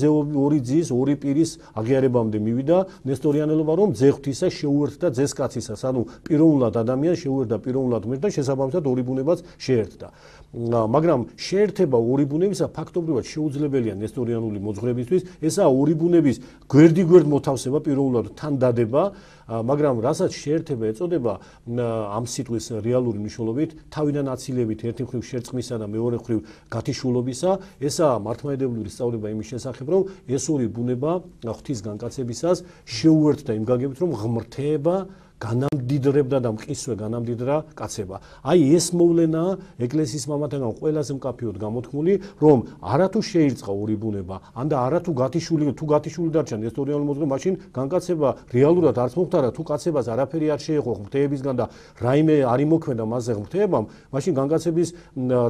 ძის, ორი პირის აღიარებამდე მივიდა ნესტორიანელობა, რომ ძე ღვთისა შეუერთდა ძეს კაცისას, ანუ პიროვნულად ადამიანს შეუერთდა პიროვნულად ღმერთს და შესაბამისად ორი ბუნებას შეერთდა. მაგრამ შეერთება ორი ბუნებისა ფაქტობრივად შეუძლებელია ნესტორიანული მოძღვრებისთვის, ესაა ორი ბუნების გვერდიგვერდ მოთავსება პიროვნულად თან დადება, მაგრამ რასაც შეერთება ეწოდება ამ სიტყვის რეალური მნიშვნელობით, თავიდან აცილებით ერთი მხრივ შერწყმისა და მეორე მხრივ გათიშულობისა, ესაა მართლმადიდებლური სწავლება იმის შესახებ, რომ ეს ორი ბუნება ღვთის განკაცებისას შეუერთდა იმ გაგებით, რომ ღმრთება განამდიდრებდა და მყისვე განამდიდრა კაცება. აი ეს მოვლენა ეკლესიის მამათაგან ყველაზე მკაფიოდ გამოთქმული, რომ არათუ შეირწყა ორი ბუნება, ან და არათუ თუ გათიშული დარჩა ნესტორიანული მოძღვრება, მაშინ განკაცება რეალურად არც მომხდარა, თუ კაცებას არაფერი არ შეეხო ღმრთეებისგან და რაიმე არ იმოქმედა მასზე ღმრთეებამ, მაშინ განკაცების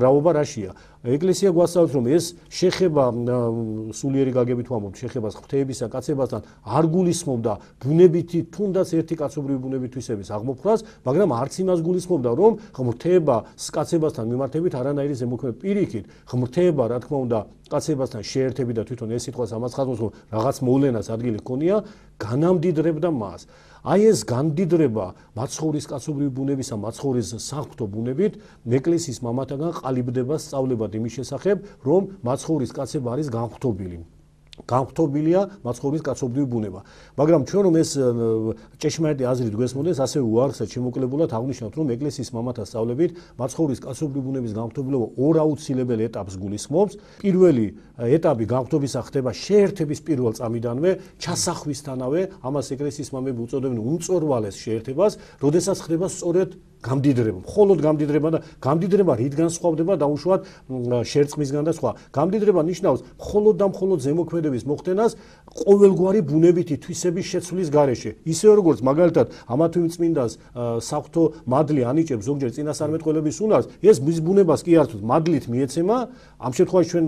რაობა რაშია? ეკლესია გვასწავლის, რომ ეს შეხება სულიერი გაგებით ვამბობთ, შეხებას ღმრთეებისა კაცებასთან არ გულისხმობდა ბუნებითი თუნდაც ერთი კაცობრივი ბუნებითვისების აღმოფხვრას, მაგრამ არც იმას გულისხმობდა, რომ ღმრთება კაცებასთან მიმართებით არანაირი ზემოქმედება პირიქით, ღმრთება რა თქმა უნდა კაცებასთან შეერთებით და თვითონ ეს სიტყვას ამას ხაზობს, რომ რაღაც მოვლენას ადგილი ჰქონია, განამდიდრებდა მას. აი ეს გამდიდრება მაცხოვრის კაცობრივი ბუნებისა, მაცხოვრის საღვთო ბუნებით, ეკლესიის მამათაგან ყალიბდება სწავლებად იმის შესახებ, რომ მაცხოვრის კაცება არის განღვთობილი. განღვთობილია მაცხოვრის კაცობრივი ბუნება. მაგრამ ჩვენ რომ ეს ჭეშმარიტი აზრით გვესმოდეს, ასევე უარსად შემოკლებულად აღნიშნავთ, რომ ეკლესიის მამათა სწავლებით მაცხოვრის კაცობრივი ბუნების განღვთობილება ორ აუცილებელ ეტაპს გულისხმობს. პირველი ეტაპი განღვთობისა ხდება შეერთების პირველ წამიდანვე, ჩასახვისთანავე, ამას ეკლესიის მამები უწოდებენ უმწვერვალეს შეერთებას, როდესაც ხდება სწორედ გამდიდრება, მხოლოდ გამდიდრება და გამდიდრება რითგან სხვავდება დაუშვათ შერწყმისგან და სხვა. გამდიდრება ნიშნავს მხოლოდ და მხოლოდ ზემოქმედების მოხდენას ყოველგვარი ბუნებითი თვისების შეცვლის გარეშე. ისევე როგორც მაგალითად ამა თუ იმ წმინდას საღვთო მადლი ანიჭებს ზოგჯერ წინასწარმეტყველების უნარს, ეს მის ბუნებას კი არ თვით მადლით მიეცემა, ამ შემთხვევაში ჩვენ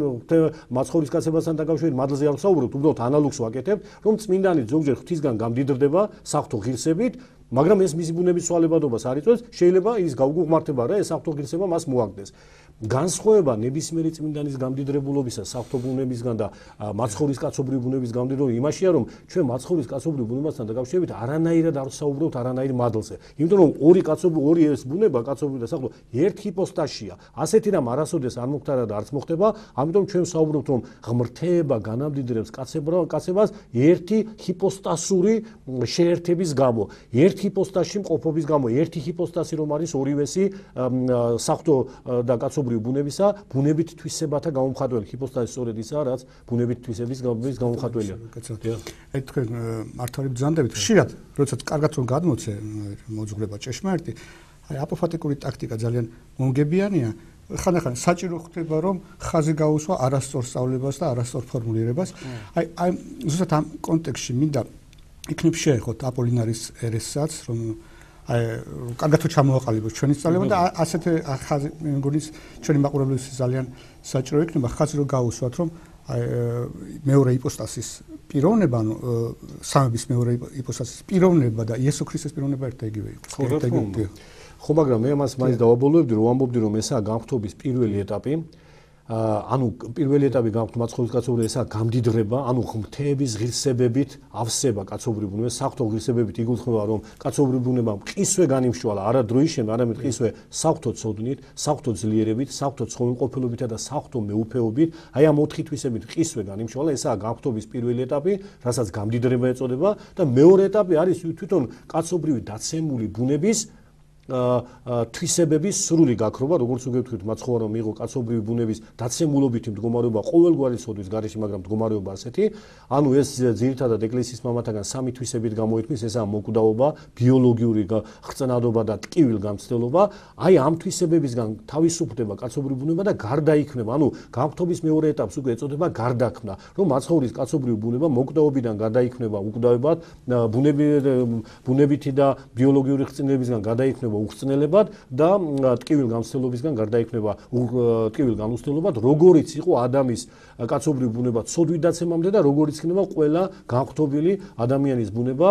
მაცხოვრის კაცებასთან დაკავშირებით მადლზე არ ვსაუბრობთ, უბრალოდ ანალოგს ვაკეთებთ, რომ წმინდანი ზოგჯერ ღვთისგან გამდიდრდება საღვთო ღირსებით, მაგრამ ეს მისი ბუნების ცვალებადობას არ იწვევს, შეიძლება ის გაუგუღმართება რა ეს საღვთო ღირსება მას მოაგდეს. განსხვავება ნებისმიერი წმინდანის გამდიდრებულობისა საღვთო ბუნებისგან და მაცხოვრის კაცობრივი ბუნების გამდიდრება იმაშია, რომ ჩვენ მაცხოვრის კაცობრივ ბუნებასთან დაკავშირებით არანაირად არ ვსაუბრობთ არანაირ მადლზე. იმიტომ რომ ორი ეს ბუნება, კაცობრივი და საღვთო, ერთ ჰიპოსტაშია. ასეთი რამ არასოდეს არ მოხდარა და არც მოხდება, ამიტომ ჩვენ ვსაუბრობთ, რომ ღმრთება განამდიდრებს კაცებას ერთი ჰიპოსტასური შეერთების გამო. ერთ ჰიპოსტასში მყოფობის გამო, ერთი ჰიპოსტასი რომ არის ორივესი საღვთო და კაცობრივი ბუნებისა, ბუნებით თვისებათა გამომხატველი. ჰიპოსტასი სწორედ ისაა, რაც ბუნებით თვისების გამომხატველია. აი თქვენ მართალი ბრძანდებით, ხშირად, როდესაც კარგად რომ გადმოცე მოძღვრება ჭეშმარიტი, აი აპოფატიკური ტაქტიკა ძალიან მომგებიანია. ხანდახან საჭირო ხდება, რომ ხაზი გაუსვა არასწორ სწავლებას და არასწორ ფორმულირებას. აი ზუსტად ამ კონტექსტში მინდა იქნებ შეეხოთ აპოლინარის ერესაც, რომ აი კარგად თუ ჩამოვაყალიბოთ ჩვენი სწავლება და ასეთ ხაზი მე მგონი ჩვენი მაყურებლების ძალიან საჭირო იქნება ხაზი რომ გაუსვათ, რომ აი მეორე იპოსტასის პიროვნება, ანუ სამების მეორე იპოსტასის პიროვნება და იესო ქრისტეს პიროვნება ერთ და იგივე იყოს. ხო, მაგრამ მე ამას მაინც დავაბოლოებდი, რომ ვამბობდი, რომ ესაა განღვთობის პირველი ეტაპი. ანუ პირველი ეტაპი მაცხოვრის კაცობრიობის ესაა გამდიდრება, ანუ ღმრთების ღირსებებით ავსება კაცობრივ ბუნებას, საღვთო ღირსებებით იგულისხმება, რომ კაცობრივ ბუნება მყისვე განიმშვალა, არა დროის შემ, არამედ მყისვე საღვთო ცოდნით, საღვთო ძლიერებით, საღვთო ცხოვნყოფილობითა და საღვთო მეუფეობით, აი ამ ოთხი თვისებით მყისვე განიმშვალა, ესაა განღვთობის პირველი ეტაპი, რასაც გამდიდრება ეწოდება და მეორე ეტაპი არის თვითონ კაცობრივი დაცემული ბუნების თვისებების სრული გაქრობა, როგორც უგევთქვით, მაცხოვარმა მიიღო კაცობრივი ბუნების დაცემულობითი მდგომარეობა ყოველგვარი ცოდვის გარეშე, მაგრამ მდგომარეობა ასეთი, ანუ ეს ძირითადად ეკლესიის მამათაგან სამი თვისებით გამოითქმის, ესაა მოკვდავობა, ბიოლოგიური ხრწნადობა და ტკივილგამცდელობა. აი ამ თვისებებისგან თავისუფლდება კაცობრივი ბუნება და გარდაიქმნება, ანუ განღვთობის მეორე ეტაპს უკვე ეწოდება გარდაქმნა, რომ მაცხოვრის კაცობრივი ბუნება მოკვდავობიდან გარდაიქმნება უკვდავებად, ბუნებითი და ბიოლოგიური ხრწნილებისგან გარდაიქმნება იხსნება უხრწნელებად და ტკივილ გამოცდილობისგან გარდაიქმნება ტკივილ განუცდელობად, როგორიც იყო ადამიანის კაცობრივი ბუნება ცოდვით დაცემამდე და როგორიც იქნება ყველა განღთობილი ადამიანის ბუნება,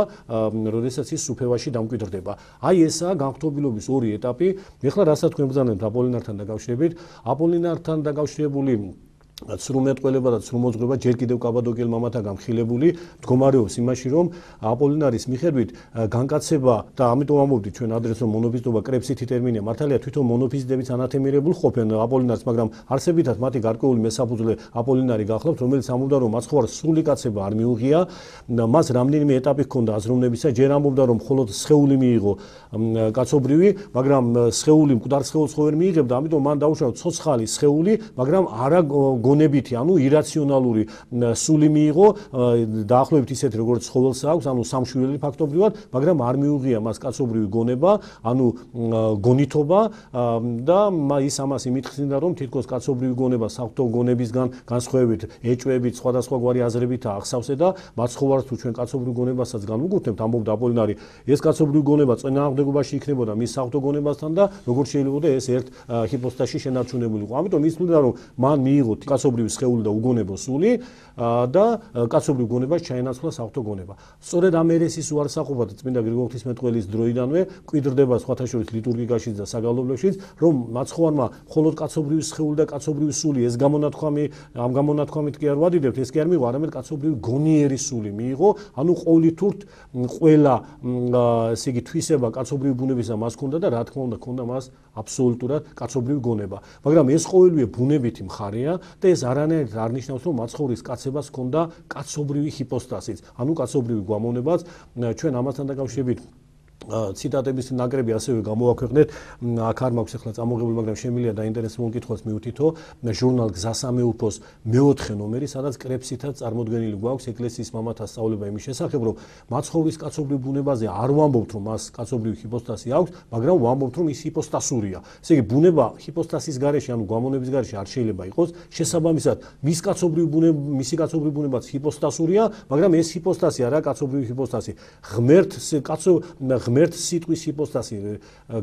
როდესაც ის სუფევაში დამკვიდრდება. აი ესაა განღთობილობის ორი ეტაპი. ეხლა რასაც თქვენ ბრძანებთ აპოლინართან დაკავშირებით, აპოლინართან დაკავშირებული ცრუმეტყველება და ცრუმოძღვრება ჯერ კიდევ კაბადოკიელ მამათაგან ხილებული მდგომარეობს იმაში, რომ აპოლინარის მიხედვით განკაცება და ამიტომ ამბობთ ჩვენ ადრეს რომ მონოფიზიტობა კრეფსითი ტერმინია, მართალია თვითონ მონოფიზიტებიც ანათემირებულ ყოფენ აპოლინარს, მაგრამ არსებითად მათი გარკვეული მესაფუძვლე აპოლინარი გახლავთ, რომელიც ამბობდა რომ მაცხოვარს სრული კაცება არ მიუღია, მას რამდენიმე ეტაპი ჰქონდა აზროვნებისა, ჯერ ამბობდა რომ მხოლოდ სხეული მიიღო კაცობრივი, მაგრამ სხეული მკვდარ სხეულს ხო ვერ მიიღებდა, ამიტომ მან დაუშვა ცოცხალი სხეული, მაგრამ არა გონებითი, ანუ ირაციონალური სული მიიღო, დაახლოებით ისეთი როგორც ცხოველს აქვს, ანუ სამშვიდობელი ფაქტობრივად, მაგრამ არ მიუღია მას კაცობრივი გონება, ანუ გონითობა და ის ამას იმითხსნიდა, რომ თითქოს კაცობრივი გონება საღვთო გონებისგან განსხვავებით ეჭვებით, სხვადასხვაგვარი აზრებითაა აღსავსე და მაცხოვარს თუ ჩვენ კაცობრივ გონებასაც განვუგურთებთ, ამბობდა აპოლინარი, ეს კაცობრივი გონება წინააღმდეგობაში იქნებოდა მის საღვთო გონებასთან და როგორ შეიძლება ეს ერთ ჰიპოსტაზში შენარჩუნებულიყო. ამიტომ ის თვლიდა, რომ მან მიიღო კაცობრივი სხეული და უგონებო სული და კაცობრივ გონებას ჩაენაცვლა საღვთო გონება. სწორედ ამ ერესის უარსაყოფად წმინდა გრიგოლ ღვთისმეტყველის დროიდანვე მკვიდრდება სხვათა შორის ლიტურგიკაშიც და საგალობლებშიც, რომ მაცხოვარმა მხოლოდ კაცობრივი სხეული და კაცობრივი სული ეს ამ გამონათქვამით კი არ ვადიდებთ, ეს კი არ მიიღო, არამედ კაცობრივი გონიერი სული მიიღო, ანუ ყოვლითურთ ყველა ესე იგი თვისება კაცობრივი ბუნებისა მას ჰქონდა და რა თქმა უნდა ჰქონდა მას აბსოლუტურად კაცობრივი გონება. მაგრამ ეს ყოველივე ბუნებითი მხარეა და ეს არანაირად არ ნიშნავს, რომ მაცხოვრის კაცებას ჰქონდა კაცობრივი ჰიპოსტაზიც, ანუ კაცობრივი გვამონებაც. ჩვენ ამასთან დაკავშირებით ციტატების ნაკრები ასევე გამოვაქვეყნეთ, აქ არ მაქვს ახლა წამოღებული, მაგრამ შემიძლია დაინტერესებულ მკითხველს მიუთითო ჟურნალ გზასამეუფოს მეოთხე ნომერი, სადაც კრეფსითაც წარმოდგენილი გვაქვს ეკლესიის მამათა სწავლება იმის შესახებ, რომ მაცხოვრის კაცობრივ ბუნებაზე არ ვამბობთ, რომ მას კაცობრივი ჰიპოსტაზი აქვს, მაგრამ ვამბობთ, რომ ის ჰიპოსტასურია. ესე იგი, ბუნება ჰიპოსტასის გარეშე, ანუ გვამონების გარეშე არ შეიძლება იყოს, შესაბამისად, მისი კაცობრივი ბუნებაც ჰიპოსტასურია, მაგრამ ეს ჰიპოსტაზი არა კაცობრივი ჰიპოსტაზი. ღმერთ სიტყვის ჰიპოსტაზი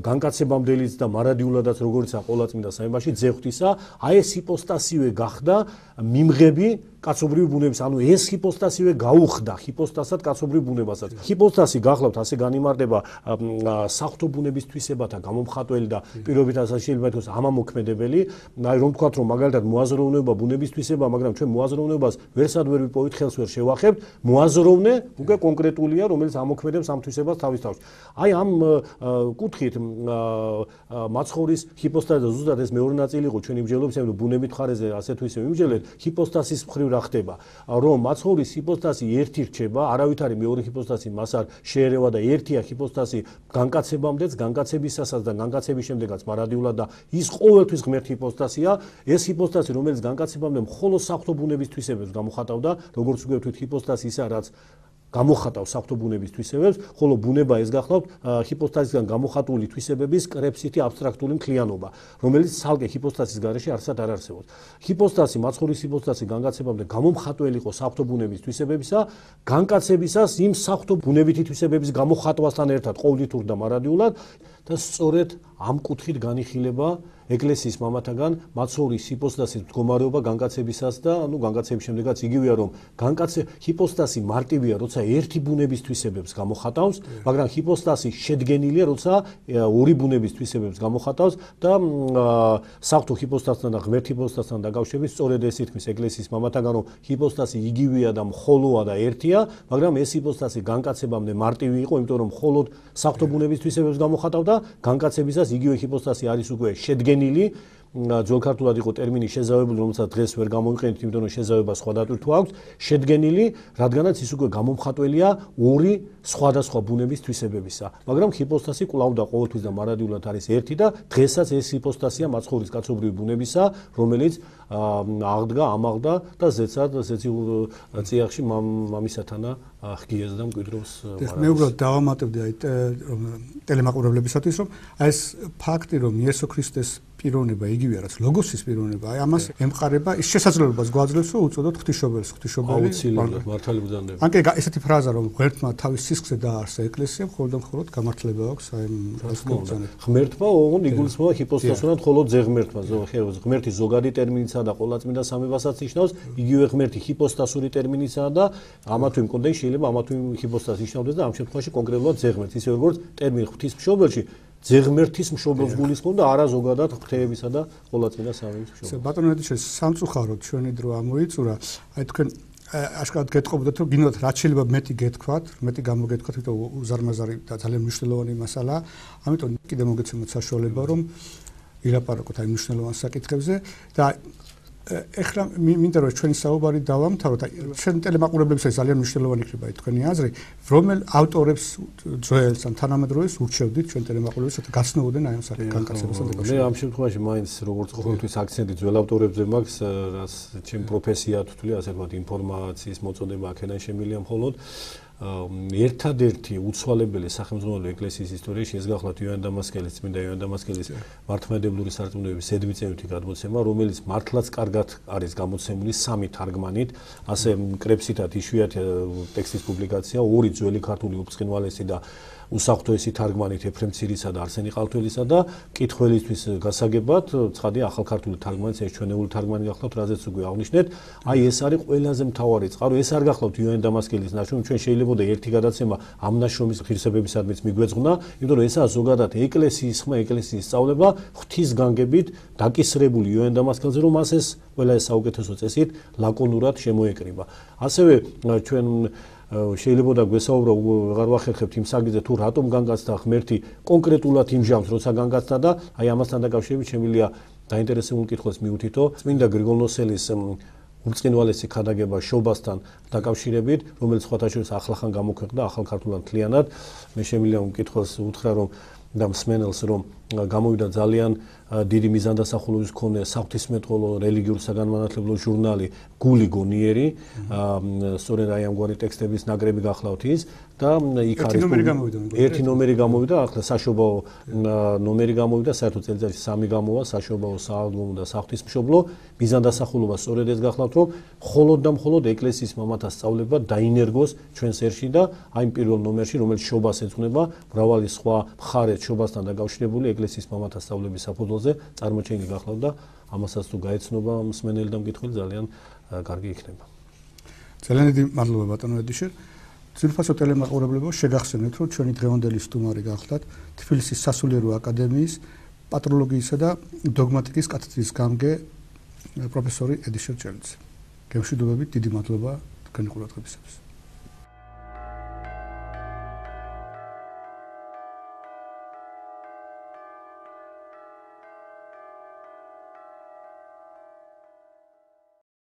განკაცებამდელიც და მარადიულადაც როგორიცაა ყოვლადწმინდა საიმაში ძეხვთისა, აი ეს ჰიპოსტაზივე გახდა მიმღები კაცობრივი ბუნების, ანუ ეს ჰიპოსტაზივე გაუხდა ჰიპოსტაზად კაცობრივ ბუნებასაც. ჰიპოსტაზი გახლავთ ასე განიმარტება საღვთო ბუნების თვისებათა გამომხატველი და პირობითაც შეიძლება ითქვას ამამოქმედებელი, აი რომ ვთქვათ, რომ მაგალითად მოაზროვნება ბუნების თვისება, მაგრამ ჩვენ მოაზროვნებას ვერსად ვერ ვიპოვით, ხელს ვერ შევახებთ, მოაზროვნე უკვე კონკრეტულია, რომელიც ამოქმედებს ამ თვისებას თავის თავში. აი ამ კუთხით მაცხოვრის ჰიპოსტაზი და ზუსტად ეს მეორე ნაწილი იყო ჩვენი მსჯელობისა, რომ ბუნებით მხარეზე ასე თუ ისე ვიმსჯელეთ, ჰიპოსტაზის მხრივ რა ხდება, რომ მაცხოვრის ჰიპოსტაზი ერთი რჩება, არავითარი მეორე ჰიპოსტაზი მას არ შეერევა და ერთია ჰიპოსტაზი განკაცებამდეც, განკაცებისასაც და განკაცების შემდეგაც მარადიულად და ის ყოველთვის ღმერთ ჰიპოსტაზია, ეს ჰიპოსტაზი, რომელიც განკაცებამდე მხოლოდ საღვთო ბუნების თვისებებს გამოხატავდა, როგორც ვგვევთვით ჰიპოსტაზი ისა, რაც გამოხატავს საღვთო ბუნების თვისებებს, ხოლო ბუნება ეს გახლავთ ჰიპოსტაზისგან გამოხატული თვისებების კრეფსითი აბსტრაქტული მთლიანობა, რომელიც ცალკე ჰიპოსტაზის გარეშე არსად არ არსებობს. ჰიპოსტაზი, მაცხოვრის ჰიპოსტაზი განკაცებამდე გამომხატველი იყო საღვთო ბუნების თვისებებისა, განკაცებისას იმ საღვთო ბუნებითი თვისებების გამოხატვასთან ერთად ყოვლითურ და მარადიულად და სწორედ ამ კუთხით განიხილება ეკლესიის მამათაგან მაცხოვრის ჰიპოსტაზის მდგომარეობა განკაცებისას და ანუ განკაცების შემდეგაც იგივეა, რომ ჰიპოსტაზი მარტივია, როცა ერთი ბუნების თვისებებს გამოხატავს, მაგრამ ჰიპოსტაზი შედგენილია, როცა ორი ბუნების თვისებებს გამოხატავს და საღვთო ჰიპოსტაზთან და ღმერთ ჰიპოსტაზთან დაკავშირებით სწორედ ეს ითქმის ეკლესიის მამათაგან, რომ ჰიპოსტაზი იგივეა და მხოლოა და ერთია, მაგრამ ეს ჰიპოსტაზი განკაცებამდე მარტივი იყო, იმიტომ რომ მხოლოდ საღვთო ბუნების თვისებებს გამოხატავდა, განკაცებისას იგივე ჰიპოსტაზი არის უკვე შედგენილი, ძველქართულად იყო ტერმინი შეზავებული, რომელსაც დღეს ვერ გამოვიყენებთ, იმიტომ რომ შეზავება სხვა დატვირთვა აქვს, შედგენილი, რადგანაც ის უკვე გამომხატველია ორი სხვადასხვა ბუნების თვისებებისა. მაგრამ ჰიპოსტაზი კვლავ და ყოველთვის და მარადიულად არის ერთი და დღესაც ეს ჰიპოსტაზია მაცხოვრის კაცობრივი ბუნებისა, რომელიც აღდგა, ამაღდა და ზეცად წიაღში მამისათანა ხგიას და მკვიდრობს. მე უბრალოდ დავამატებდი აი ტელემაყურებლებისათვის, რომ აი ეს ფაქტი, რომ იესო ქრისტეს პიროვნება იგივე რაც ლოგოსის პიროვნება, აი ამას ემყარება, ის შესაძლებლობას გვაძლევს, რომ უწოდოთ ღვთისმშობელს, ღვთისმშობელი. აუცილებლად მართალი ბრძანდება. ან კი ესეთი ფრაზა რომ ღმერთმა თავის სისხლზე დააარსა ეკლესია, მხოლოდ და მხოლოდ გამართლება აქვს აი ეს კულტურაზე. ღმერთმა ოღონდ იგულისხმება ჰიპოსტასურად, მხოლოდ ზეღმერთმა, ღმერთი ზოგადი ტერმინიცაა და ყოვლადწმინდა სამებასაც ნიშნავს, იგივე ღმერთი ჰიპოსტასური ტერმინიცაა და ამა თუ იმ კონტექსტში შეიძლება ამა თუ იმ ჰიპოსტასს ნიშნავდეს და ამ შემთხვევაში კონკრეტულად ზეღმერთს, ისე როგორც ტერმინი ღვთისმშობელში ზეღმერთის მშობელს გულისხმობ და არა ზოგადად ღვთაებისა და ყოვლადწმინდა სამების მშობელს. ბატონო ედიშე სამწუხაროდ ჩვენი დრო ამოიწურა, აი თქვენ აშკარად გეტყობოდეთ რომ გინდათ რაც შეიძლება მეტი გეთქვათ, მეტი გამოგეთქვათ, იმიტომ უზარმაზარი და ძალიან მნიშვნელოვანი მასალაა. ამიტომ კიდე მოგეცემოთ საშუალება რომ ილაპარაკოთ აი მნიშვნელოვან საკითხებზე და ეხლა მინდა რომ ჩვენი საუბარი დავამთავროთ. ჩვენ ტელემაყურებლებსაც ძალიან მნიშვნელოვანი იქნება თქვენი აზრი, რომელ ავტორებს ძველს ან თანამედროვეს ურჩევდით ჩვენ ტელემაყურებლებსაც გაცნობდნენ აი ამ განკაცებასთან დაკავშირებით. მე ამ შემთხვევაში მაინც როგორც ყოველთვის აქცენტი ძველ ავტორებზე მაქვს, რაც ჩემი პროფესია თვლი, ასე ვთქვათ, ინფორმაციის მოწოდება აქედან შემილია მხოლოდ ერთადერთი უცვალებელი სახელმწიფო ეკლესიის ისტორიაში ეს გახლავთ იოან დამასკელის, წმინდა იოან დამასკელის მართლმადიდებლური სარწმუნოების ზედმიწევითი გადმოცემა, რომელიც მართლაც კარგად არის გამოცემული 3 თარგმანით, ასე კრებსითად იშვიათი ტექსტის პუბლიკაცია, 2 ძველი ქართული უბწყინვალესი და უსახთოესი თარგმანით ეფრემ ცირისა და არსენი ყალთველისა და კითხველისთვის გასაგებად ცხადი ახალ ქართული თარგმანიც ეს ჩვენეული თარგმანი გახლავთ, რაზეც უკვე აღნიშნეთ. აი ეს არის ყველაზე მთავარი წყარო, ეს არ გახლავთ იოან დამასკელის ნაშრომი, ჩვენ შეიძლება და ერთი გადაცემა ამ ნაშრომის ღირსებებისადმიც მიგვეძღვნა, იმიტომ რომ ესაა ზოგადად ეკლესიის ხმა, ეკლესიის სწავლება ღვთის განგებით დაკისრებული იოან დამასკელზე, რომ მას ეს ყველა ეს საუკეთესო წესით ლაკონურად შემოეკრიბა. ასევე ჩვენ შეიძლება და გვესაუბრო აღარ ვახერხებთ იმ საგიზე თუ რატომ განგაცდა ღმერთი კონკრეტულად იმ ჟამს როცა განგაცდა და აი ამასთან დაკავშირებით შემიძლია დაინტერესებულ კითხვას მიუთითო წმინდა გრიგოლ ნოსელის უბწყინვალესი ქადაგება შობასთან დაკავშირებით, რომელიც სხვათა შორის ახლახან გამოქვეყნდა ახალ ქართულად მთლიანად. მე შემიძლია იმ კითხვას უთხრა რომ და მსმენელს რომ გამოვიდა ძალიან დიდი მიზანდასახულობის მქონე საღვთისმეტყველო რელიგიურ საგანმანათლებლო ჟურნალი გული გონიერი, სწორედ აი ამგვარი ტექსტების ნაკრები გახლავთ ის და იქ არის ერთი ნომერი გამოვიდა, ახლა საშობაო ნომერი გამოვიდა, საერთოდ წელიწადში 3 გამოვა, საშობაო, საალბომო და საღვთისმშობლო, მიზანდასახულობა სწორედ ეს გახლავთ, რომ მხოლოდ და მხოლოდ ეკლესიის მამათა სწავლება დაინერგოს ჩვენს ერში და აი პირველ ნომერში, რომელიც შობას ეძღვნება, მრავალი სხვა მხარე შობასთან დაკავშირებული ეკლესიის მამათა სწავლების საფუძველზე წარმოჩენილი გახლავთ და ამასაც თუ გაეცნობა მსმენელი და მკითხველი ძალიან კარგი იქნება. ძალიან დიდი მადლობა ბატონო ედიშერ. ძვირფასო ტელემაყურებლებო, შეგახსენეთ რომ ჩვენი დღევანდელი სტუმარი გახლდათ თბილისის სასულიერო აკადემიის პატროლოგიისა და დოგმატიკის კათედრის გამგე პროფესორი ედიშერ ჭელიძე. გემშვიდობებით, დიდი მადლობა თქვენი ყურადღებისთვის.